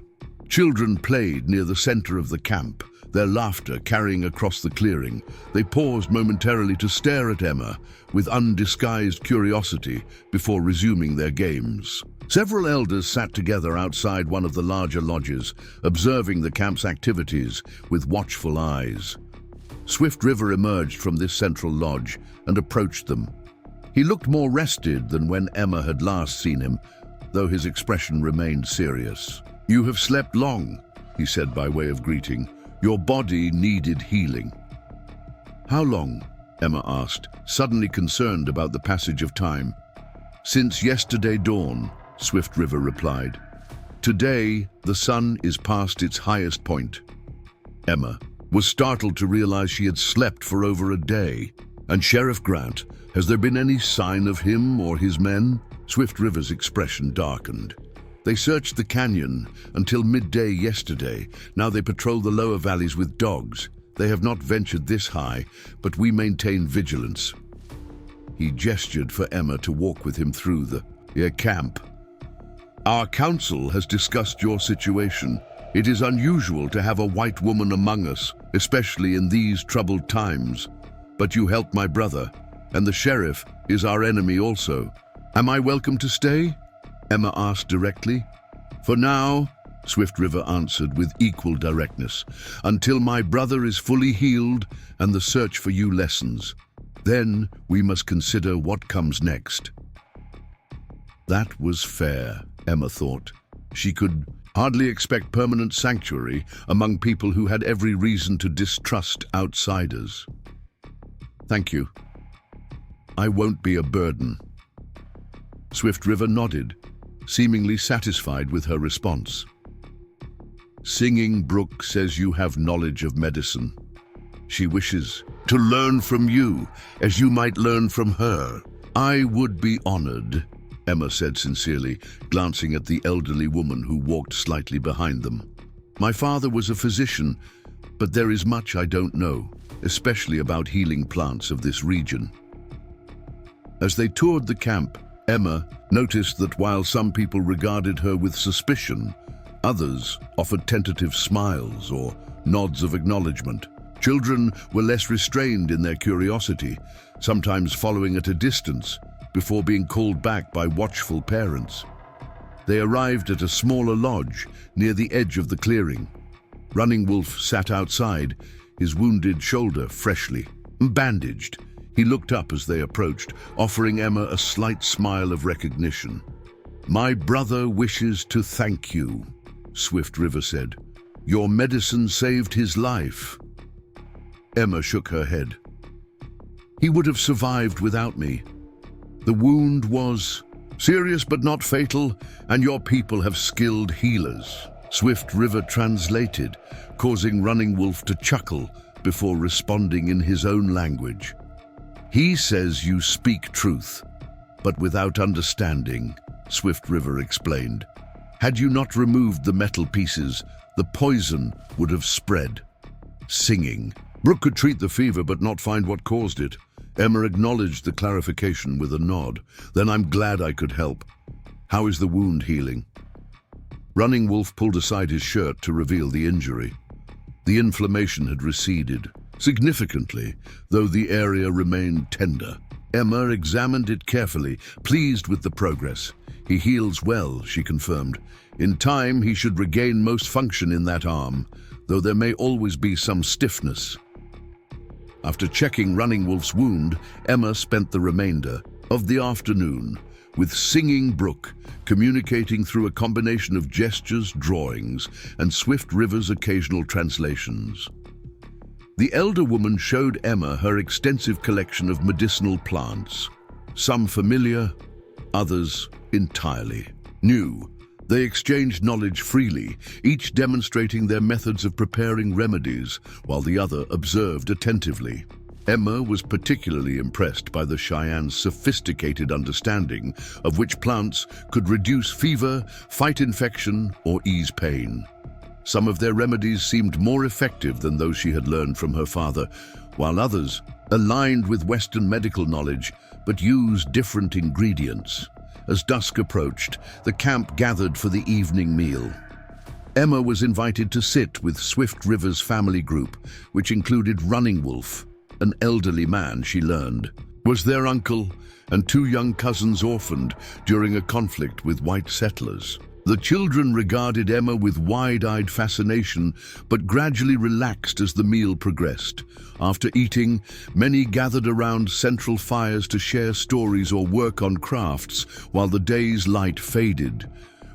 Speaker 1: Children played near the center of the camp, their laughter carrying across the clearing. They paused momentarily to stare at Emma with undisguised curiosity before resuming their games. Several elders sat together outside one of the larger lodges, observing the camp's activities with watchful eyes. Swift River emerged from this central lodge and approached them. He looked more rested than when Emma had last seen him, though his expression remained serious. "You have slept long," he said by way of greeting. "Your body needed healing." "How long?" Emma asked, suddenly concerned about the passage of time. "Since yesterday dawn," Swift River replied. "Today, the sun is past its highest point." Emma was startled to realize she had slept for over a day. "And Sheriff Grant, has there been any sign of him or his men?" Swift River's expression darkened. "They searched the canyon until midday yesterday. Now they patrol the lower valleys with dogs. They have not ventured this high, but we maintain vigilance." He gestured for Emma to walk with him through the camp. "Our council has discussed your situation. It is unusual to have a white woman among us, especially in these troubled times. But you helped my brother, and the sheriff is our enemy also. Am I welcome to stay?" Emma asked directly. "For now, Swift River answered with equal directness. "Until my brother is fully healed and the search for you lessens. Then we must consider what comes next." That was fair, Emma thought. She could hardly expect permanent sanctuary among people who had every reason to distrust outsiders. "Thank you. I won't be a burden." Swift River nodded, seemingly satisfied with her response. "Singing Brook says you have knowledge of medicine. She wishes to learn from you, as you might learn from her." "I would be honored," Emma said sincerely, glancing at the elderly woman who walked slightly behind them. "My father was a physician, but there is much I don't know, especially about healing plants of this region." As they toured the camp, Emma noticed that while some people regarded her with suspicion, others offered tentative smiles or nods of acknowledgement. Children were less restrained in their curiosity, sometimes following at a distance before being called back by watchful parents. They arrived at a smaller lodge near the edge of the clearing. Running Wolf sat outside, his wounded shoulder freshly bandaged. He looked up as they approached, offering Emma a slight smile of recognition. "My brother wishes to thank you," Swift River said. "Your medicine saved his life." Emma shook her head. "He would have survived without me. The wound was serious but not fatal, and your people have skilled healers." Swift River translated, causing Running Wolf to chuckle before responding in his own language. "He says you speak truth, but without understanding," Swift River explained. "Had you not removed the metal pieces, the poison would have spread." Singing. "Brook could treat the fever but not find what caused it." Emma acknowledged the clarification with a nod. "Then I'm glad I could help. How is the wound healing?" Running Wolf pulled aside his shirt to reveal the injury. The inflammation had receded significantly, though the area remained tender. Emma examined it carefully, pleased with the progress. "He heals well," she confirmed. "In time, he should regain most function in that arm, though there may always be some stiffness." After checking Running Wolf's wound, Emma spent the remainder of the afternoon with Singing Brook, communicating through a combination of gestures, drawings, and Swift River's occasional translations. The elder woman showed Emma her extensive collection of medicinal plants, some familiar, others entirely new. They exchanged knowledge freely, each demonstrating their methods of preparing remedies, while the other observed attentively. Emma was particularly impressed by the Cheyenne's sophisticated understanding of which plants could reduce fever, fight infection, or ease pain. Some of their remedies seemed more effective than those she had learned from her father, while others aligned with Western medical knowledge but used different ingredients. As dusk approached, the camp gathered for the evening meal. Emma was invited to sit with Swift River's family group, which included Running Wolf, an elderly man she learned was their uncle, and two young cousins orphaned during a conflict with white settlers. The children regarded Emma with wide-eyed fascination, but gradually relaxed as the meal progressed. After eating, many gathered around central fires to share stories or work on crafts while the day's light faded.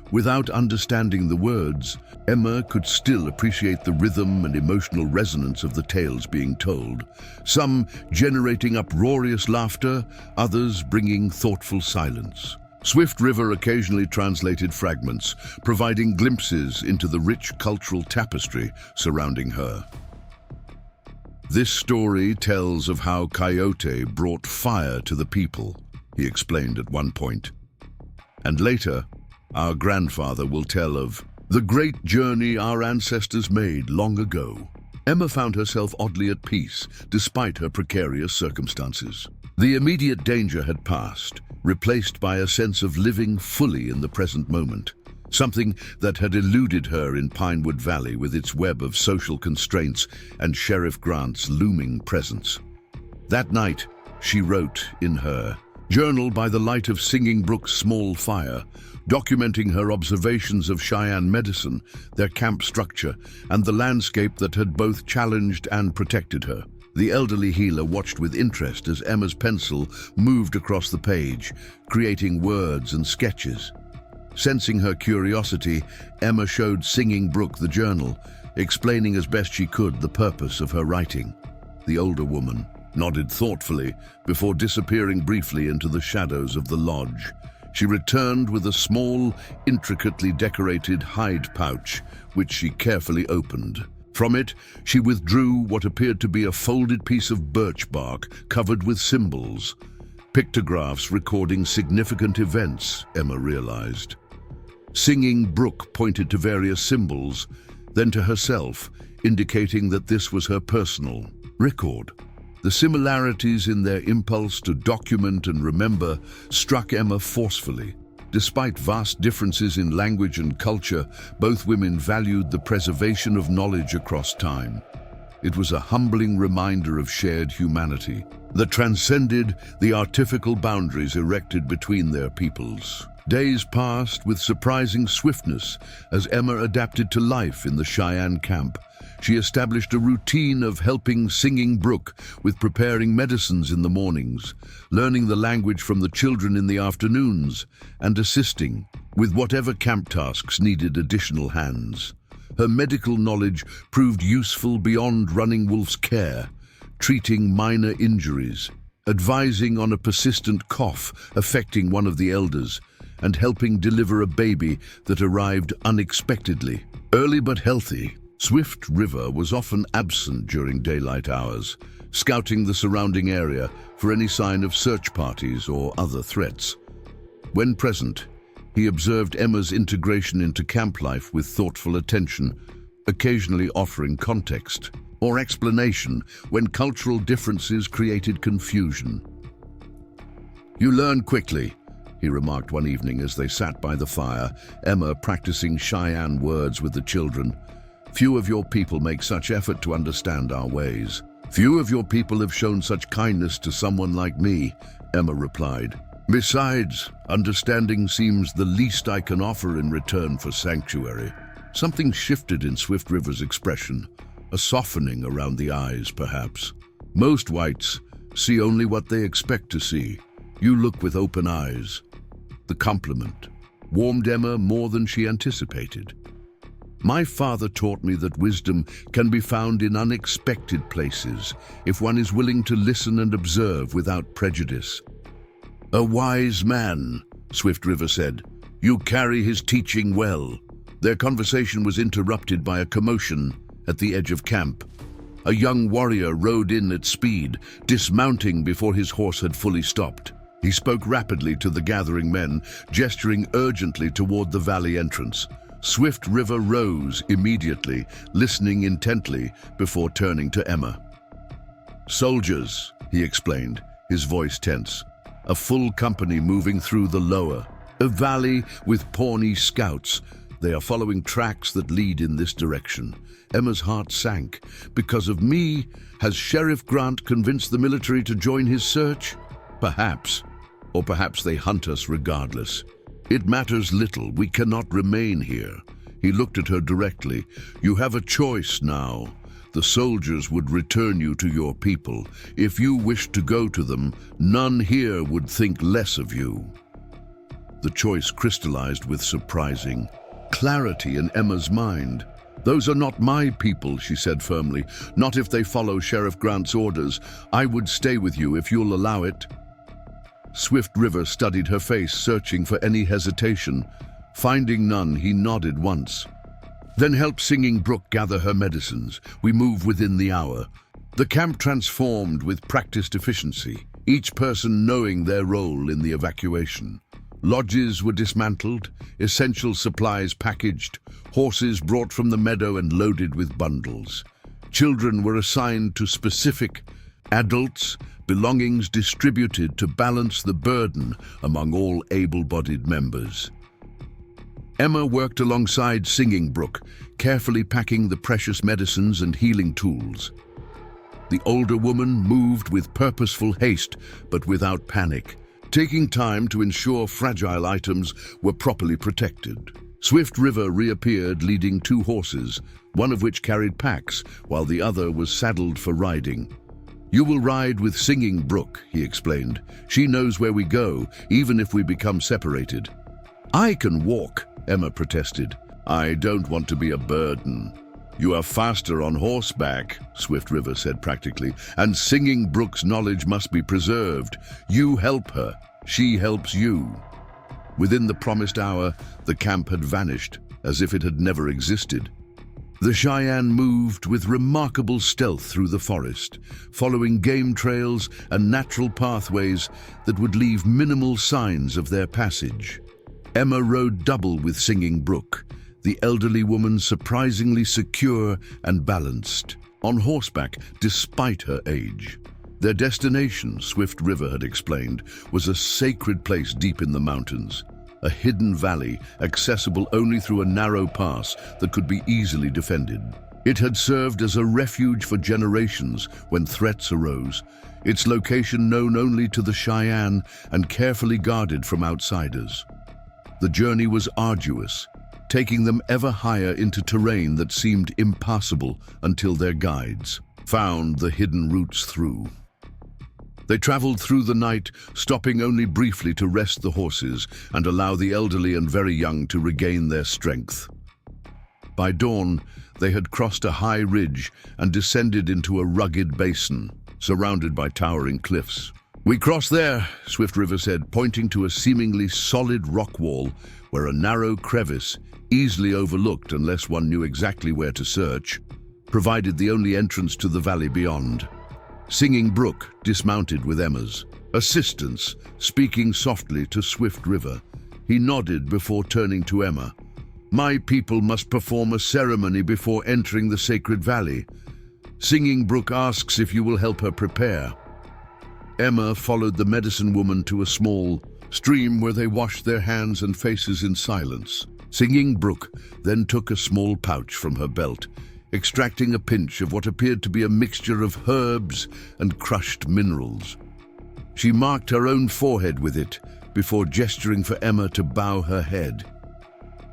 Speaker 1: Without understanding the words, Emma could still appreciate the rhythm and emotional resonance of the tales being told, some generating uproarious laughter, others bringing thoughtful silence. Swift River occasionally translated fragments, providing glimpses into the rich cultural tapestry surrounding her. "This story tells of how Coyote brought fire to the people," he explained at one point. "And later, our grandfather will tell of the great journey our ancestors made long ago." Emma found herself oddly at peace, despite her precarious circumstances. The immediate danger had passed, replaced by a sense of living fully in the present moment, something that had eluded her in Pinewood Valley with its web of social constraints and Sheriff Grant's looming presence. That night, she wrote in her Journal by the light of Singing Brook's small fire, documenting her observations of Cheyenne medicine, their camp structure, and the landscape that had both challenged and protected her. The elderly healer watched with interest as Emma's pencil moved across the page, creating words and sketches. Sensing her curiosity, Emma showed Singing Brook the journal, explaining as best she could the purpose of her writing. The older woman nodded thoughtfully before disappearing briefly into the shadows of the lodge. She returned with a small, intricately decorated hide pouch, which she carefully opened. From it, she withdrew what appeared to be a folded piece of birch bark covered with symbols. Pictographs recording significant events, Emma realized. Singing Brook pointed to various symbols, then to herself, indicating that this was her personal record. The similarities in their impulse to document and remember struck Emma forcefully. Despite vast differences in language and culture, both women valued the preservation of knowledge across time. It was a humbling reminder of shared humanity that transcended the artificial boundaries erected between their peoples. Days passed with surprising swiftness as Emma adapted to life in the Cheyenne camp. She established a routine of helping Singing Brook with preparing medicines in the mornings, learning the language from the children in the afternoons, and assisting with whatever camp tasks needed additional hands. Her medical knowledge proved useful beyond running wolf's care, treating minor injuries, advising on a persistent cough affecting one of the elders, and helping deliver a baby that arrived unexpectedly. Early but healthy, Swift River was often absent during daylight hours, scouting the surrounding area for any sign of search parties or other threats. When present, he observed Emma's integration into camp life with thoughtful attention, occasionally offering context or explanation when cultural differences created confusion. "You learn quickly," he remarked one evening as they sat by the fire, Emma practicing Cheyenne words with the children. "Few of your people make such effort to understand our ways. Few of your people have shown such kindness to someone like me," Emma replied. "Besides, understanding seems the least I can offer in return for sanctuary." Something shifted in Swift River's expression, a softening around the eyes, perhaps. "Most whites see only what they expect to see. You look with open eyes." The compliment warmed Emma more than she anticipated. "My father taught me that wisdom can be found in unexpected places if one is willing to listen and observe without prejudice." "A wise man," Swift River said. "You carry his teaching well." Their conversation was interrupted by a commotion at the edge of camp. A young warrior rode in at speed, dismounting before his horse had fully stopped. He spoke rapidly to the gathering men, gesturing urgently toward the valley entrance. Swift River rose immediately, listening intently before turning to Emma. "Soldiers," he explained, his voice tense. "A full company moving through the lower, a valley with Pawnee scouts. They are following tracks that lead in this direction." Emma's heart sank. "Because of me, has Sheriff Grant convinced the military to join his search? Perhaps. Or perhaps they hunt us regardless. It matters little. We cannot remain here." He looked at her directly. "You have a choice now. The soldiers would return you to your people. If you wish to go to them, none here would think less of you." The choice crystallized with surprising clarity in Emma's mind. "Those are not my people," she said firmly. "Not if they follow Sheriff Grant's orders. I would stay with you if you'll allow it." Swift River studied her face, searching for any hesitation. Finding none, he nodded once. "Then help Singing Brook gather her medicines. We move within the hour." The camp transformed with practiced efficiency, each person knowing their role in the evacuation. Lodges were dismantled, essential supplies packaged, horses brought from the meadow and loaded with bundles. Children were assigned to specific adults, belongings distributed to balance the burden among all able-bodied members. Emma worked alongside Singing Brook, carefully packing the precious medicines and healing tools. The older woman moved with purposeful haste, but without panic, taking time to ensure fragile items were properly protected. Swift River reappeared leading 2 horses, one of which carried packs, while the other was saddled for riding. "You will ride with Singing Brook," he explained. "She knows where we go, even if we become separated." "I can walk," Emma protested. "I don't want to be a burden." "You are faster on horseback," Swift River said practically, "and Singing Brook's knowledge must be preserved. You help her, she helps you." Within the promised hour, the camp had vanished, as if it had never existed. The Cheyenne moved with remarkable stealth through the forest, following game trails and natural pathways that would leave minimal signs of their passage. Emma rode double with Singing Brook, the elderly woman surprisingly secure and balanced, on horseback despite her age. Their destination, Swift River had explained, was a sacred place deep in the mountains, a hidden valley accessible only through a narrow pass that could be easily defended. It had served as a refuge for generations when threats arose, its location known only to the Cheyenne and carefully guarded from outsiders. The journey was arduous, taking them ever higher into terrain that seemed impassable until their guides found the hidden routes through. They traveled through the night, stopping only briefly to rest the horses and allow the elderly and very young to regain their strength. By dawn, they had crossed a high ridge and descended into a rugged basin, surrounded by towering cliffs. "We crossed there," Swift River said, pointing to a seemingly solid rock wall where a narrow crevice, easily overlooked unless one knew exactly where to search, provided the only entrance to the valley beyond. Singing Brook dismounted with Emma's assistance, speaking softly to Swift River. He nodded before turning to Emma. "My people must perform a ceremony before entering the sacred valley. Singing Brook asks if you will help her prepare." Emma followed the medicine woman to a small stream where they washed their hands and faces in silence. Singing Brook then took a small pouch from her belt, extracting a pinch of what appeared to be a mixture of herbs and crushed minerals. She marked her own forehead with it before gesturing for Emma to bow her head.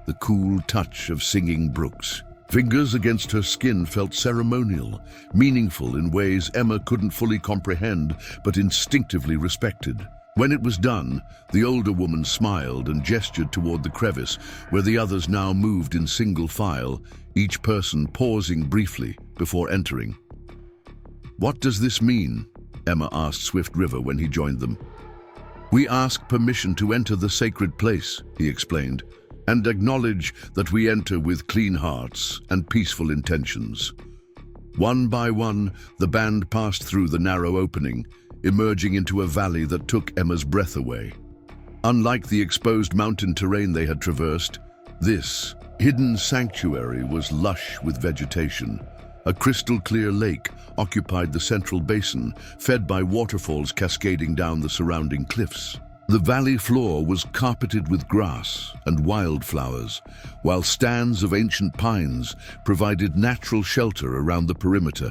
Speaker 1: The cool touch of Singing Brook's fingers against her skin felt ceremonial, meaningful in ways Emma couldn't fully comprehend but instinctively respected. When it was done, the older woman smiled and gestured toward the crevice where the others now moved in single file, each person pausing briefly before entering. "What does this mean?" Emma asked Swift River when he joined them. "We ask permission to enter the sacred place," he explained, "and acknowledge that we enter with clean hearts and peaceful intentions." One by one, the band passed through the narrow opening, emerging into a valley that took Emma's breath away. Unlike the exposed mountain terrain they had traversed, this hidden sanctuary was lush with vegetation. A crystal-clear lake occupied the central basin, fed by waterfalls cascading down the surrounding cliffs. The valley floor was carpeted with grass and wildflowers, while stands of ancient pines provided natural shelter around the perimeter.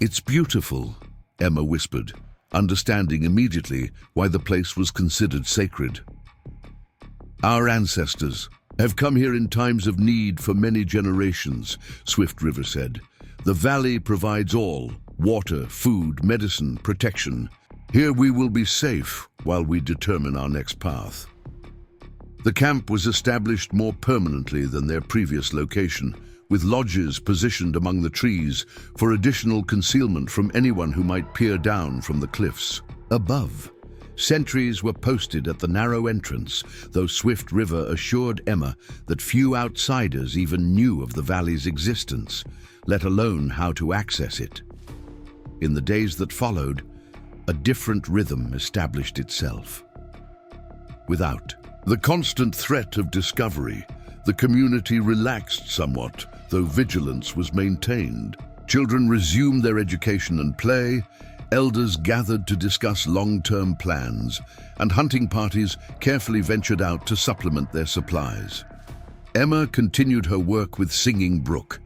Speaker 1: "It's beautiful," Emma whispered, understanding immediately why the place was considered sacred. "Our ancestors have come here in times of need for many generations," Swift River said. "The valley provides all: water, food, medicine, protection. Here we will be safe while we determine our next path." The camp was established more permanently than their previous location, with lodges positioned among the trees for additional concealment from anyone who might peer down from the cliffs. Above, sentries were posted at the narrow entrance, though Swift River assured Emma that few outsiders even knew of the valley's existence, let alone how to access it. In the days that followed, a different rhythm established itself. Without the constant threat of discovery, the community relaxed somewhat, though vigilance was maintained. Children resumed their education and play, elders gathered to discuss long-term plans, and hunting parties carefully ventured out to supplement their supplies. Emma continued her work with Singing Brook,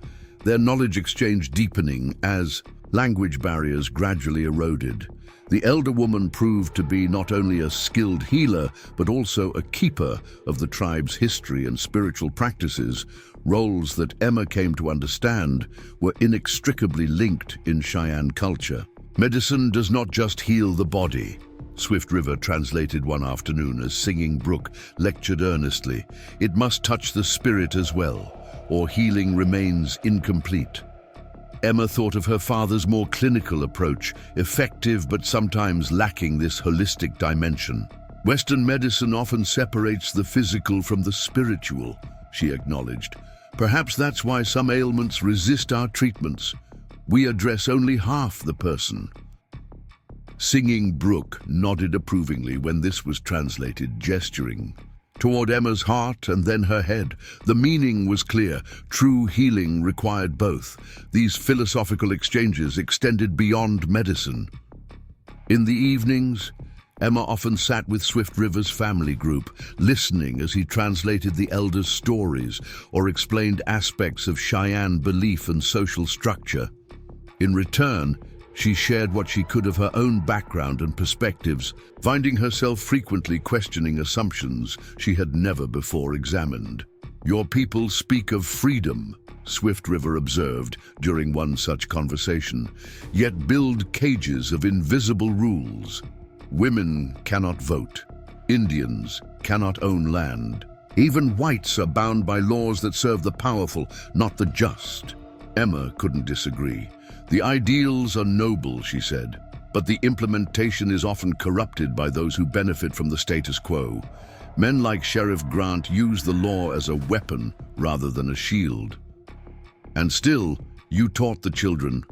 Speaker 1: their knowledge exchange deepening as language barriers gradually eroded. The elder woman proved to be not only a skilled healer, but also a keeper of the tribe's history and spiritual practices, roles that Emma came to understand were inextricably linked in Cheyenne culture. Medicine does not just heal the body, Swift River translated one afternoon as Singing Brook lectured earnestly. It must touch the spirit as well, or healing remains incomplete. Emma thought of her father's more clinical approach, effective but sometimes lacking this holistic dimension. Western medicine often separates the physical from the spiritual, she acknowledged. Perhaps that's why some ailments resist our treatments. We address only half the person. Singing Brook nodded approvingly when this was translated, gesturing toward Emma's heart and then her head. The meaning was clear. True healing required both. These philosophical exchanges extended beyond medicine. In the evenings, Emma often sat with Swift River's family group, listening as he translated the elders' stories or explained aspects of Cheyenne belief and social structure. In return, she shared what she could of her own background and perspectives, finding herself frequently questioning assumptions she had never before examined. "Your people speak of freedom," Swift River observed during one such conversation, "yet build cages of invisible rules. Women cannot vote. Indians cannot own land. Even whites are bound by laws that serve the powerful, not the just." Emma couldn't disagree. "The ideals are noble," she said, "but the implementation is often corrupted by those who benefit from the status quo. Men like Sheriff Grant use the law as a weapon rather than a shield. And still, you taught the children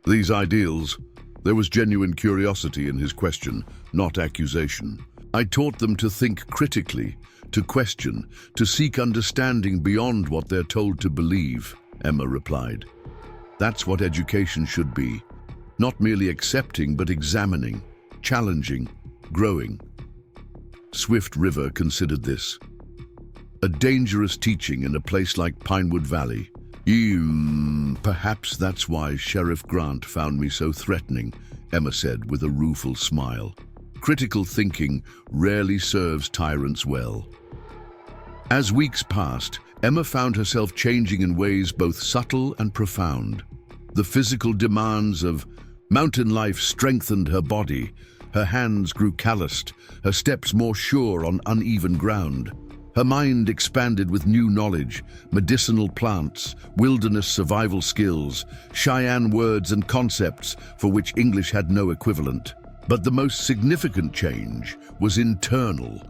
Speaker 1: these ideals." There was genuine curiosity in his question, not accusation. "I taught them to think critically, to question, to seek understanding beyond what they're told to believe," Emma replied. "That's what education should be. Not merely accepting, but examining, challenging, growing." Swift River considered this a dangerous teaching in a place like Pinewood Valley. Perhaps that's why Sheriff Grant found me so threatening," Emma said with a rueful smile. "Critical thinking rarely serves tyrants well." As weeks passed, Emma found herself changing in ways both subtle and profound. The physical demands of mountain life strengthened her body. Her hands grew calloused, her steps more sure on uneven ground. Her mind expanded with new knowledge, medicinal plants, wilderness survival skills, Cheyenne words and concepts for which English had no equivalent. But the most significant change was internal,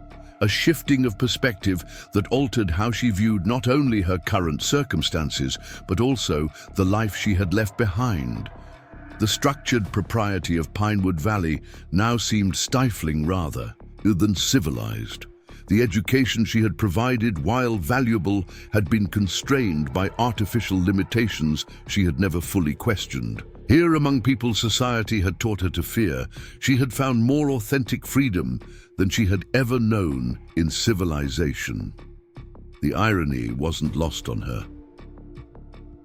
Speaker 1: a shifting of perspective that altered how she viewed not only her current circumstances, but also the life she had left behind. The structured propriety of Pinewood Valley now seemed stifling rather than civilized. The education she had provided, while valuable, had been constrained by artificial limitations she had never fully questioned. Here among people society had taught her to fear, she had found more authentic freedom than she had ever known in civilization. The irony wasn't lost on her.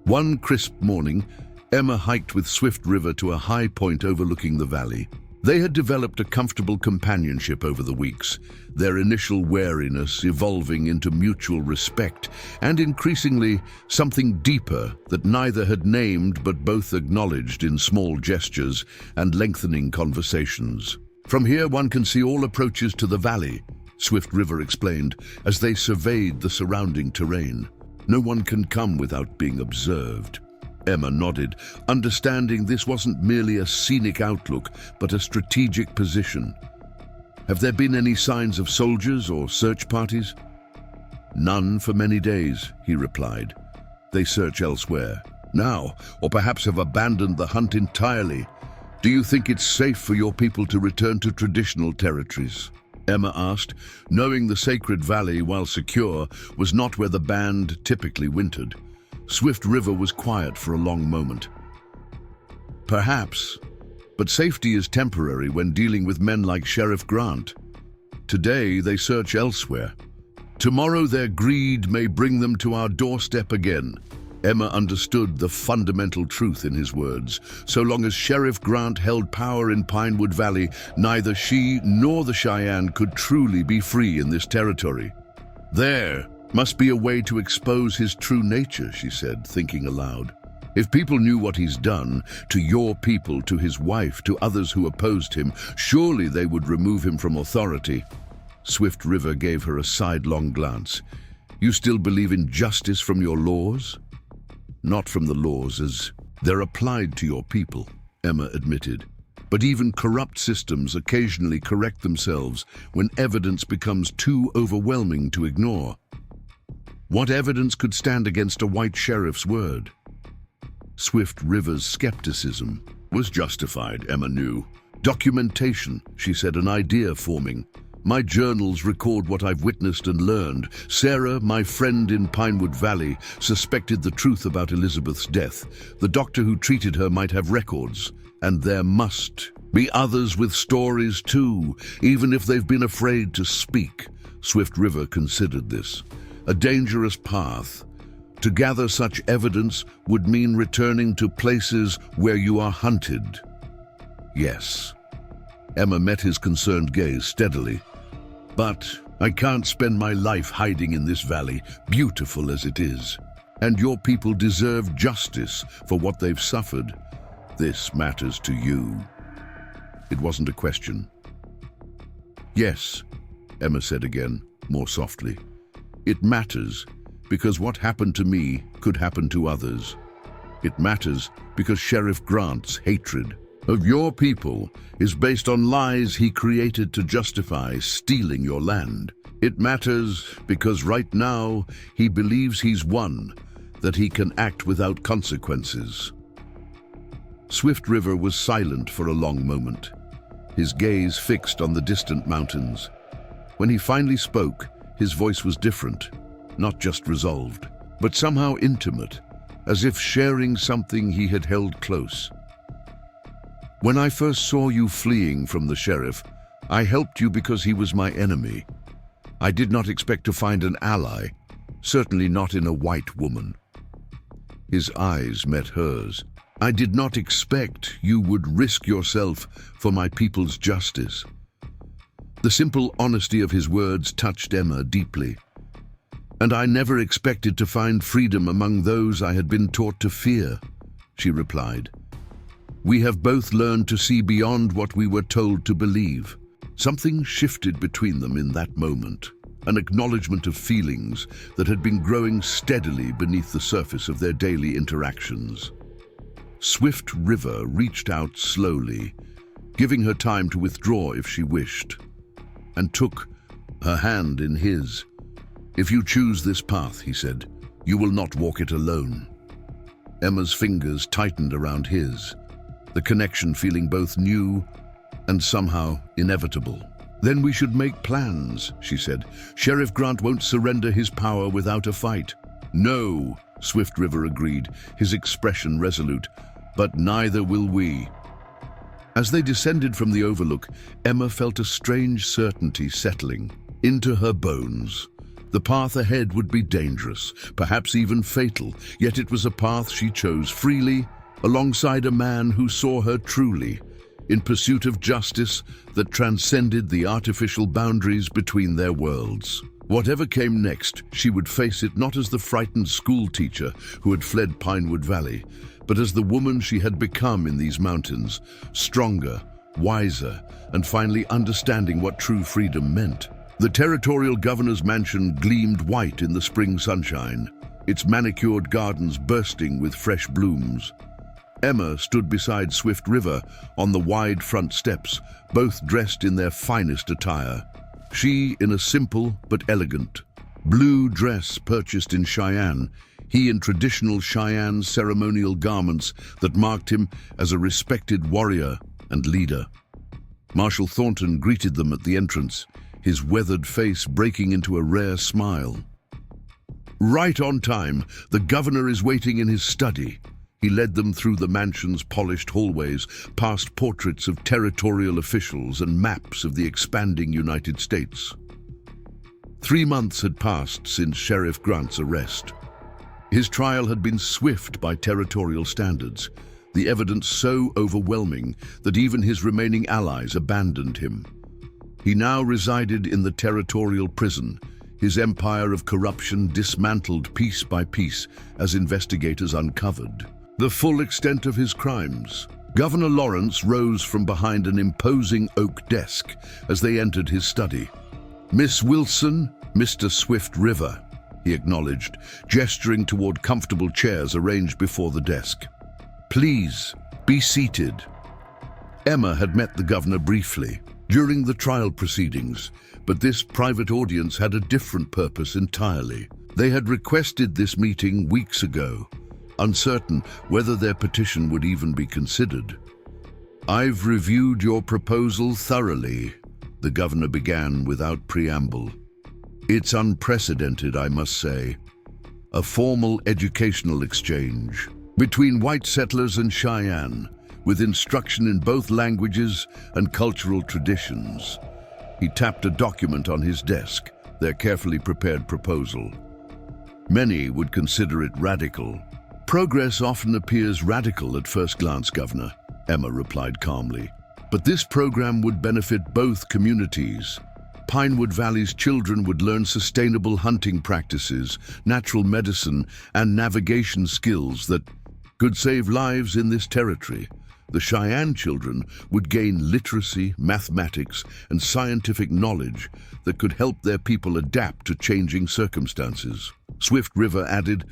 Speaker 1: One crisp morning, Emma hiked with Swift River to a high point overlooking the valley. They had developed a comfortable companionship over the weeks, their initial wariness evolving into mutual respect and increasingly something deeper that neither had named but both acknowledged in small gestures and lengthening conversations. "From here one can see all approaches to the valley," Swift River explained as they surveyed the surrounding terrain. "No one can come without being observed." Emma nodded, understanding this wasn't merely a scenic outlook, but a strategic position. "Have there been any signs of soldiers or search parties?" "None for many days," he replied. "They search elsewhere now, or perhaps have abandoned the hunt entirely. Do you think it's safe for your people to return to traditional territories?" Emma asked, knowing the sacred valley, while secure, was not where the band typically wintered. Swift River was quiet for a long moment. "Perhaps, but safety is temporary when dealing with men like Sheriff Grant. Today they search elsewhere. Tomorrow their greed may bring them to our doorstep again." Emma understood the fundamental truth in his words. So long as Sheriff Grant held power in Pinewood Valley, neither she nor the Cheyenne could truly be free in this territory. There must be a way to expose his true nature, she said, thinking aloud. If people knew what he's done to your people, to his wife, to others who opposed him, surely they would remove him from authority. Swift River gave her a sidelong glance. You still believe in justice from your laws? Not from the laws as they're applied to your people, Emma admitted. But even corrupt systems occasionally correct themselves when evidence becomes too overwhelming to ignore. What evidence could stand against a white sheriff's word? Swift River's skepticism was justified, Emma knew. Documentation, she said, an idea forming. My journals record what I've witnessed and learned. Sarah, my friend in Pinewood Valley, suspected the truth about Elizabeth's death. The doctor who treated her might have records, and there must be others with stories too, even if they've been afraid to speak. Swift River considered this a dangerous path. To gather such evidence would mean returning to places where you are hunted. Yes. Emma met his concerned gaze steadily. But I can't spend my life hiding in this valley, beautiful as it is. And your people deserve justice for what they've suffered. This matters to you. It wasn't a question. Yes, Emma said again, more softly. It matters because what happened to me could happen to others. It matters because Sheriff Grant's hatred of your people is based on lies he created to justify stealing your land. It matters because right now he believes he's won, that he can act without consequences. Swift River was silent for a long moment, his gaze fixed on the distant mountains. When he finally spoke, his voice was different, not just resolved, but somehow intimate, as if sharing something he had held close. When I first saw you fleeing from the sheriff, I helped you because he was my enemy. I did not expect to find an ally, certainly not in a white woman. His eyes met hers. I did not expect you would risk yourself for my people's justice. The simple honesty of his words touched Emma deeply. And I never expected to find freedom among those I had been taught to fear, she replied. We have both learned to see beyond what we were told to believe. Something shifted between them in that moment, an acknowledgement of feelings that had been growing steadily beneath the surface of their daily interactions. Swift River reached out slowly, giving her time to withdraw if she wished, and took her hand in his. If you choose this path, he said, you will not walk it alone. Emma's fingers tightened around his, the connection feeling both new and somehow inevitable. Then we should make plans, she said. Sheriff Grant won't surrender his power without a fight. No, Swift River agreed, his expression resolute, but neither will we. As they descended from the overlook, Emma felt a strange certainty settling into her bones. The path ahead would be dangerous, perhaps even fatal, yet it was a path she chose freely, alongside a man who saw her truly, in pursuit of justice that transcended the artificial boundaries between their worlds. Whatever came next, she would face it not as the frightened schoolteacher who had fled Pinewood Valley, but as the woman she had become in these mountains, stronger, wiser, and finally understanding what true freedom meant. The territorial governor's mansion gleamed white in the spring sunshine, its manicured gardens bursting with fresh blooms. Emma stood beside Swift River on the wide front steps, both dressed in their finest attire. She in a simple but elegant blue dress purchased in Cheyenne, he in traditional Cheyenne ceremonial garments that marked him as a respected warrior and leader. Marshal Thornton greeted them at the entrance, his weathered face breaking into a rare smile. Right on time, the governor is waiting in his study. He led them through the mansion's polished hallways, past portraits of territorial officials and maps of the expanding United States. 3 months had passed since Sheriff Grant's arrest. His trial had been swift by territorial standards, the evidence so overwhelming that even his remaining allies abandoned him. He now resided in the territorial prison, his empire of corruption dismantled piece by piece as investigators uncovered the full extent of his crimes. Governor Lawrence rose from behind an imposing oak desk as they entered his study. "Miss Wilson, Mr. Swift River," he acknowledged, gesturing toward comfortable chairs arranged before the desk. "Please, be seated." Emma had met the governor briefly during the trial proceedings, but this private audience had a different purpose entirely. They had requested this meeting weeks ago, uncertain whether their petition would even be considered. "I've reviewed your proposal thoroughly," the governor began without preamble. "It's unprecedented, I must say. A formal educational exchange between white settlers and Cheyenne, with instruction in both languages and cultural traditions." He tapped a document on his desk, their carefully prepared proposal. "Many would consider it radical." "Progress often appears radical at first glance, Governor," Emma replied calmly. "But this program would benefit both communities. Pinewood Valley's children would learn sustainable hunting practices, natural medicine, and navigation skills that could save lives in this territory. The Cheyenne children would gain literacy, mathematics, and scientific knowledge that could help their people adapt to changing circumstances." Swift River added,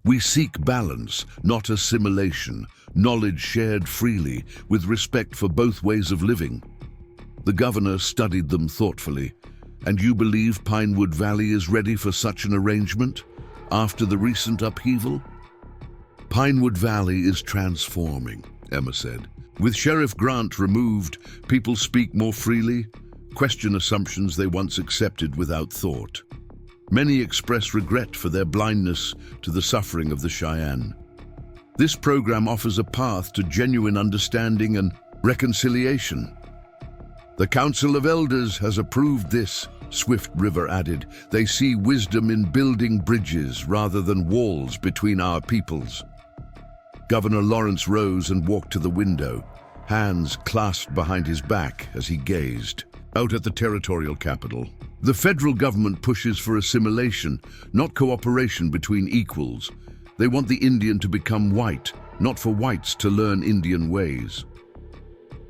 Speaker 1: "We seek balance, not assimilation, knowledge shared freely, with respect for both ways of living." The governor studied them thoughtfully. "And you believe Pinewood Valley is ready for such an arrangement, after the recent upheaval?" "Pinewood Valley is transforming," Emma said. "With Sheriff Grant removed, people speak more freely, question assumptions they once accepted without thought. Many express regret for their blindness to the suffering of the Cheyenne. This program offers a path to genuine understanding and reconciliation." "The Council of Elders has approved this," Swift River added. "They see wisdom in building bridges rather than walls between our peoples." Governor Lawrence rose and walked to the window, hands clasped behind his back as he gazed out at the territorial capital. "The federal government pushes for assimilation, not cooperation between equals. They want the Indian to become white, not for whites to learn Indian ways.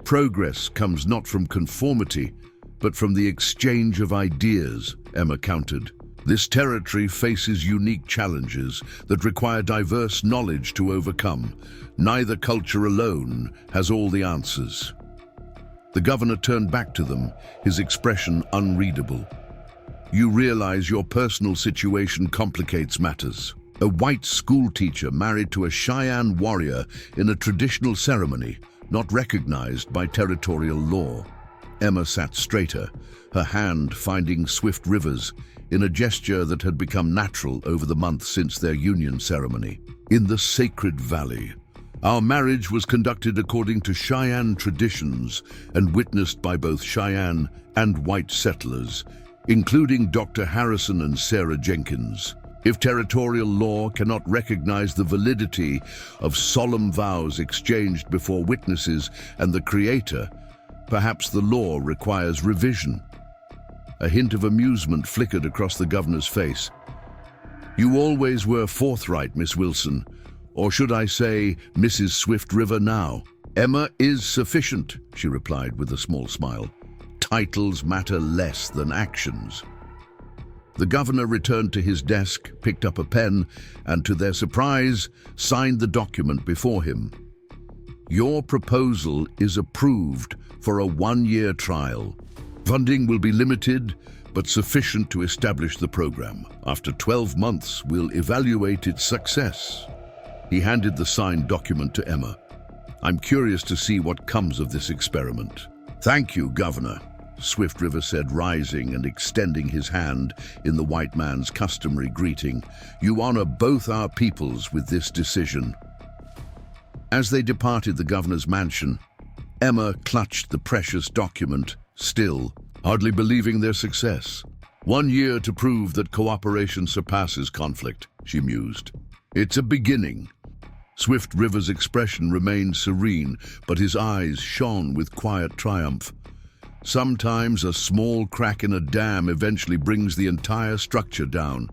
Speaker 1: Progress comes not from conformity, but from the exchange of ideas," Emma countered. "This territory faces unique challenges that require diverse knowledge to overcome. Neither culture alone has all the answers." The governor turned back to them, his expression unreadable. "You realize your personal situation complicates matters. A white school teacher married to a Cheyenne warrior in a traditional ceremony, not recognized by territorial law." Emma sat straighter, her hand finding Swift River's in a gesture that had become natural over the months since their union ceremony. "In the sacred valley, our marriage was conducted according to Cheyenne traditions and witnessed by both Cheyenne and white settlers, including Dr. Harrison and Sarah Jenkins. If territorial law cannot recognize the validity of solemn vows exchanged before witnesses and the Creator, perhaps the law requires revision." A hint of amusement flickered across the governor's face. "You always were forthright, Miss Wilson, or should I say, Mrs. Swift River now." "Emma is sufficient," she replied with a small smile. "Titles matter less than actions." The governor returned to his desk, picked up a pen, and to their surprise, signed the document before him. "Your proposal is approved for a one-year trial. Funding will be limited, but sufficient to establish the program. After 12 months, we'll evaluate its success." He handed the signed document to Emma. "I'm curious to see what comes of this experiment." "Thank you, Governor," Swift River said, rising and extending his hand in the white man's customary greeting. "You honor both our peoples with this decision." As they departed the governor's mansion, Emma clutched the precious document, still, hardly believing their success. 1 year to prove that cooperation surpasses conflict, she mused. It's a beginning. Swift River's expression remained serene, but his eyes shone with quiet triumph. Sometimes a small crack in a dam eventually brings the entire structure down.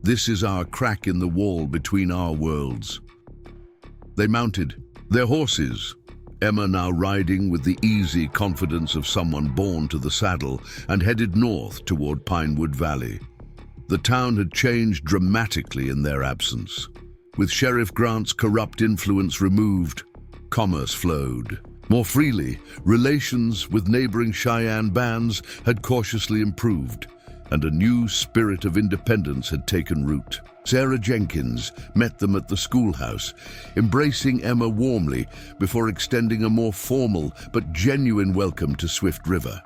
Speaker 1: This is our crack in the wall between our worlds. They mounted their horses, Emma now riding with the easy confidence of someone born to the saddle, and headed north toward Pinewood Valley. The town had changed dramatically in their absence. With Sheriff Grant's corrupt influence removed, commerce flowed more freely. Relations with neighboring Cheyenne bands had cautiously improved, and a new spirit of independence had taken root. Sarah Jenkins met them at the schoolhouse, embracing Emma warmly before extending a more formal but genuine welcome to Swift River.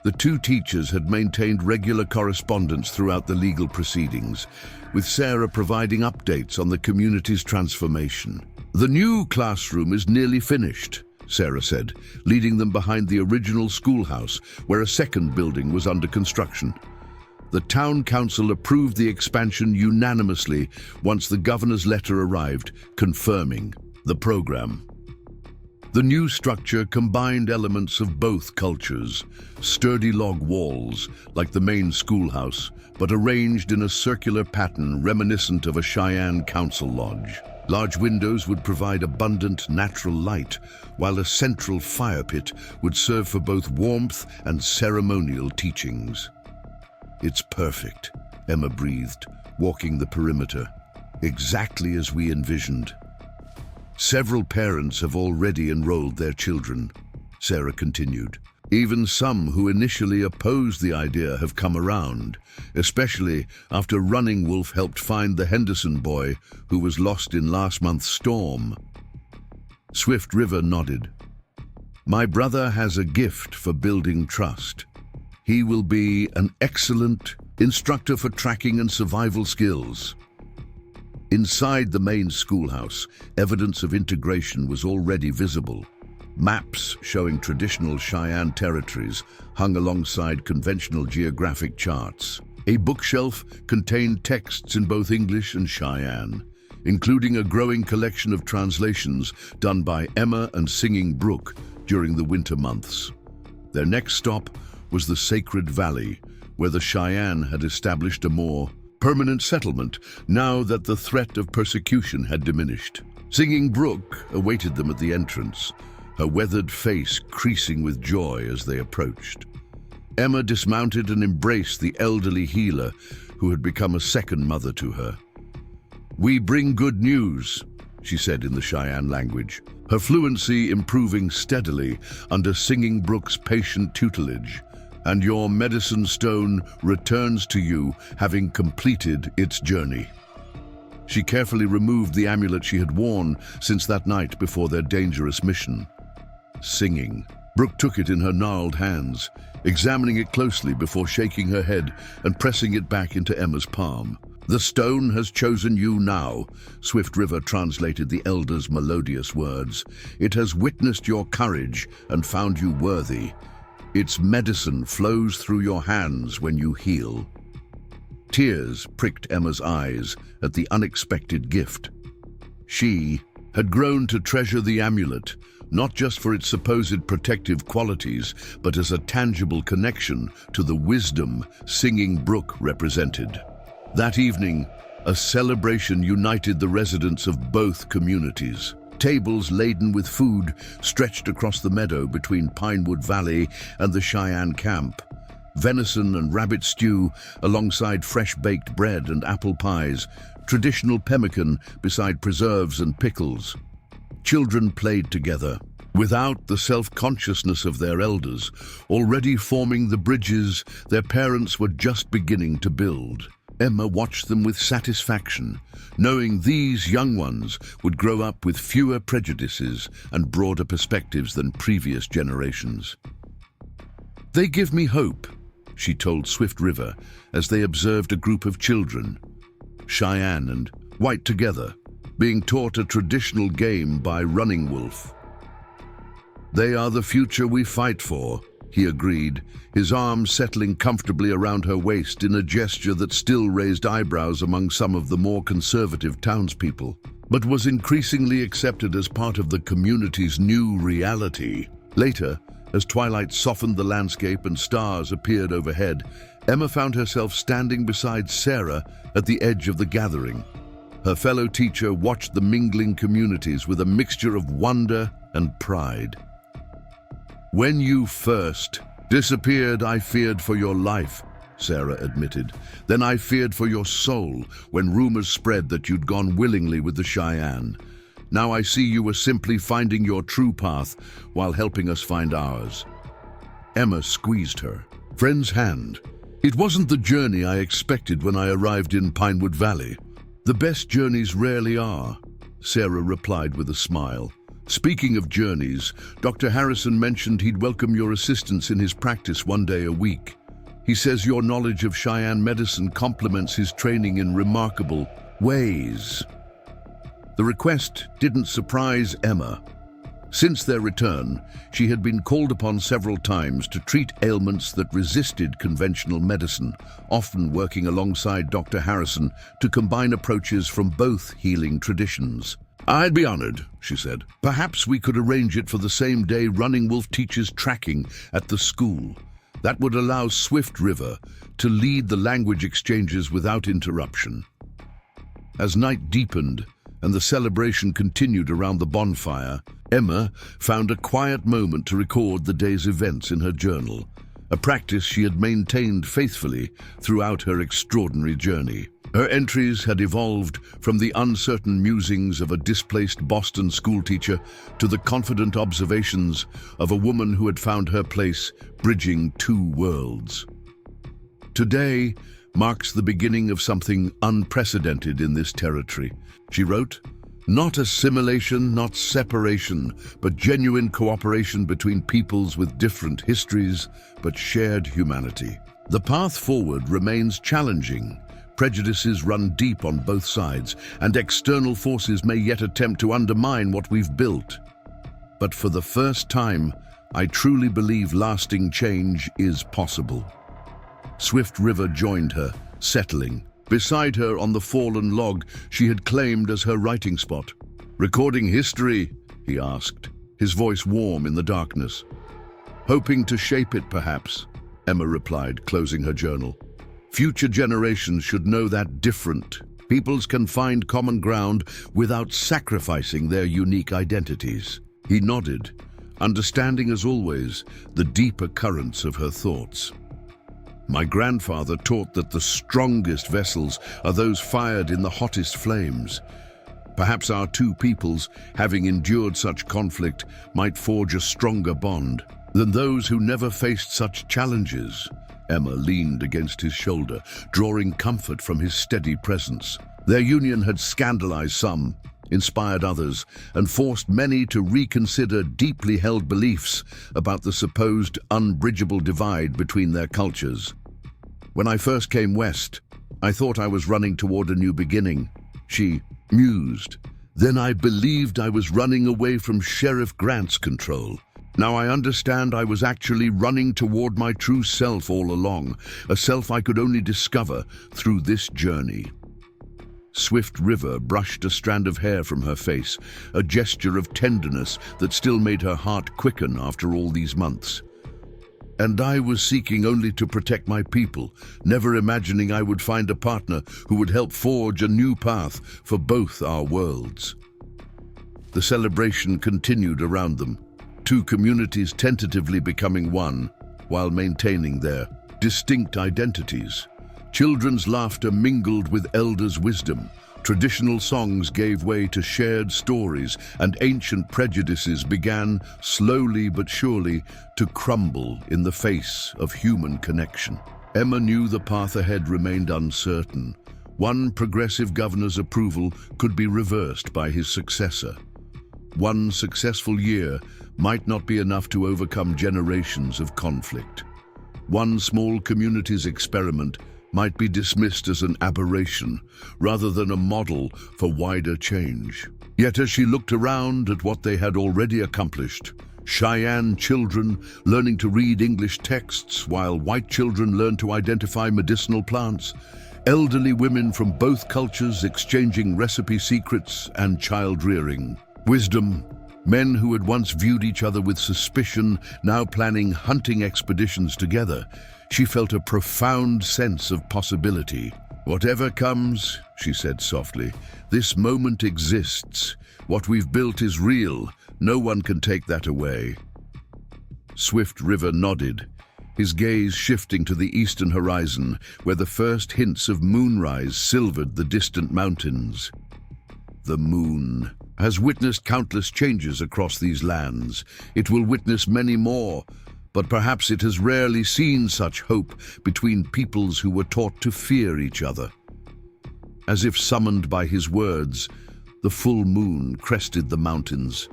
Speaker 1: The two teachers had maintained regular correspondence throughout the legal proceedings, with Sarah providing updates on the community's transformation. "The new classroom is nearly finished," Sarah said, leading them behind the original schoolhouse, where a second building was under construction. The town council approved the expansion unanimously once the governor's letter arrived, confirming the program. The new structure combined elements of both cultures, sturdy log walls, like the main schoolhouse, but arranged in a circular pattern reminiscent of a Cheyenne council lodge. Large windows would provide abundant natural light, while a central fire pit would serve for both warmth and ceremonial teachings. "It's perfect," Emma breathed, walking the perimeter. "Exactly as we envisioned." "Several parents have already enrolled their children," Sarah continued. "Even some who initially opposed the idea have come around, especially after Running Wolf helped find the Henderson boy who was lost in last month's storm." Swift River nodded. "My brother has a gift for building trust. He will be an excellent instructor for tracking and survival skills." Inside the main schoolhouse, evidence of integration was already visible. Maps showing traditional Cheyenne territories hung alongside conventional geographic charts. A bookshelf contained texts in both English and Cheyenne, including a growing collection of translations done by Emma and Singing Brook during the winter months. Their next stop was the Sacred Valley, where the Cheyenne had established a more permanent settlement now that the threat of persecution had diminished. Singing Brook awaited them at the entrance, her weathered face creasing with joy as they approached. Emma dismounted and embraced the elderly healer who had become a second mother to her. "We bring good news," she said in the Cheyenne language, her fluency improving steadily under Singing Brook's patient tutelage. "And your medicine stone returns to you, having completed its journey." She carefully removed the amulet she had worn since that night before their dangerous mission. Singing, Brooke took it in her gnarled hands, examining it closely before shaking her head and pressing it back into Emma's palm. "The stone has chosen you now," Swift River translated the elder's melodious words. "It has witnessed your courage and found you worthy. Its medicine flows through your hands when you heal." Tears pricked Emma's eyes at the unexpected gift. She had grown to treasure the amulet, not just for its supposed protective qualities, but as a tangible connection to the wisdom Singing Brook represented. That evening, a celebration united the residents of both communities. Tables laden with food stretched across the meadow between Pinewood Valley and the Cheyenne camp. Venison and rabbit stew alongside fresh-baked bread and apple pies, traditional pemmican beside preserves and pickles. Children played together, without the self-consciousness of their elders, already forming the bridges their parents were just beginning to build. Emma watched them with satisfaction, knowing these young ones would grow up with fewer prejudices and broader perspectives than previous generations. "They give me hope," she told Swift River as they observed a group of children, Cheyenne and white together, being taught a traditional game by Running Wolf. "They are the future we fight for," he agreed, his arms settling comfortably around her waist in a gesture that still raised eyebrows among some of the more conservative townspeople, but was increasingly accepted as part of the community's new reality. Later, as twilight softened the landscape and stars appeared overhead, Emma found herself standing beside Sarah at the edge of the gathering. Her fellow teacher watched the mingling communities with a mixture of wonder and pride. "When you first disappeared, I feared for your life," Sarah admitted. "Then I feared for your soul when rumors spread that you'd gone willingly with the Cheyenne. Now I see you were simply finding your true path while helping us find ours." Emma squeezed her friend's hand. "It wasn't the journey I expected when I arrived in Pinewood Valley. The best journeys rarely are," Sarah replied with a smile. "Speaking of journeys, Dr. Harrison mentioned he'd welcome your assistance in his practice one day a week. He says your knowledge of Cheyenne medicine complements his training in remarkable ways." The request didn't surprise Emma. Since their return, she had been called upon several times to treat ailments that resisted conventional medicine, often working alongside Dr. Harrison to combine approaches from both healing traditions. "I'd be honored," she said. "Perhaps we could arrange it for the same day Running Wolf teaches tracking at the school. That would allow Swift River to lead the language exchanges without interruption." As night deepened and the celebration continued around the bonfire, Emma found a quiet moment to record the day's events in her journal, a practice she had maintained faithfully throughout her extraordinary journey. Her entries had evolved from the uncertain musings of a displaced Boston schoolteacher to the confident observations of a woman who had found her place bridging two worlds. "Today marks the beginning of something unprecedented in this territory," she wrote. "Not assimilation, not separation, but genuine cooperation between peoples with different histories, but shared humanity. The path forward remains challenging. Prejudices run deep on both sides, and external forces may yet attempt to undermine what we've built. But for the first time, I truly believe lasting change is possible." Swift River joined her, settling beside her on the fallen log she had claimed as her writing spot. "Recording history?" he asked, his voice warm in the darkness. "Hoping to shape it, perhaps," Emma replied, closing her journal. "Future generations should know that different peoples can find common ground without sacrificing their unique identities." He nodded, understanding as always the deeper currents of her thoughts. "My grandfather taught that the strongest vessels are those fired in the hottest flames. Perhaps our two peoples, having endured such conflict, might forge a stronger bond than those who never faced such challenges." Emma leaned against his shoulder, drawing comfort from his steady presence. Their union had scandalized some, inspired others, and forced many to reconsider deeply held beliefs about the supposed unbridgeable divide between their cultures. "When I first came west, I thought I was running toward a new beginning," she mused. "Then I believed I was running away from Sheriff Grant's control. Now I understand I was actually running toward my true self all along, a self I could only discover through this journey." Swift River brushed a strand of hair from her face, a gesture of tenderness that still made her heart quicken after all these months. "And I was seeking only to protect my people, never imagining I would find a partner who would help forge a new path for both our worlds." The celebration continued around them, two communities tentatively becoming one while maintaining their distinct identities. Children's laughter mingled with elders' wisdom. Traditional songs gave way to shared stories, and ancient prejudices began, slowly but surely, to crumble in the face of human connection. Emma knew the path ahead remained uncertain. One progressive governor's approval could be reversed by his successor. One successful year might not be enough to overcome generations of conflict. One small community's experiment might be dismissed as an aberration rather than a model for wider change. Yet as she looked around at what they had already accomplished, Cheyenne children learning to read English texts while white children learn to identify medicinal plants, elderly women from both cultures exchanging recipe secrets and child-rearing. Wisdom, men who had once viewed each other with suspicion, now planning hunting expeditions together. She felt a profound sense of possibility. "Whatever comes," she said softly, "this moment exists. What we've built is real. No one can take that away." Swift River nodded, his gaze shifting to the eastern horizon, where the first hints of moonrise silvered the distant mountains. The moon has witnessed countless changes across these lands. It will witness many more, but perhaps it has rarely seen such hope between peoples who were taught to fear each other. As if summoned by his words, the full moon crested the mountains,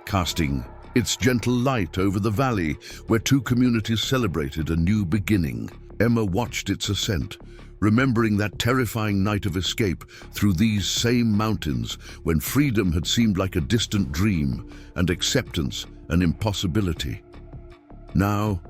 Speaker 1: casting its gentle light over the valley where two communities celebrated a new beginning. Emma watched its ascent, remembering that terrifying night of escape through these same mountains when freedom had seemed like a distant dream and acceptance an impossibility. Now,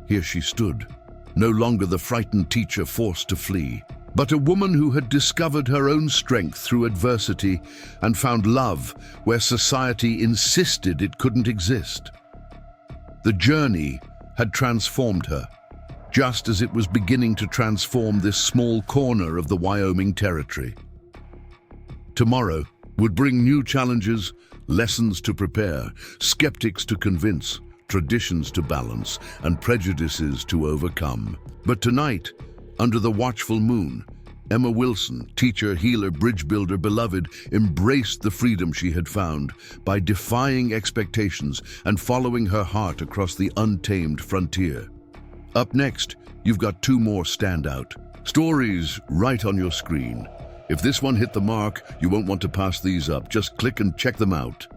Speaker 1: here she stood, no longer the frightened teacher forced to flee, but a woman who had discovered her own strength through adversity and found love where society insisted it couldn't exist. The journey had transformed her, just as it was beginning to transform this small corner of the Wyoming Territory. Tomorrow would bring new challenges, lessons to prepare, skeptics to convince, traditions to balance, and prejudices to overcome. But tonight, under the watchful moon, Emma Wilson, teacher, healer, bridge builder, beloved, embraced the freedom she had found by defying expectations and following her heart across the untamed frontier. Up next, you've got two more standout stories right on your screen. If this one hit the mark, you won't want to pass these up. Just click and check them out.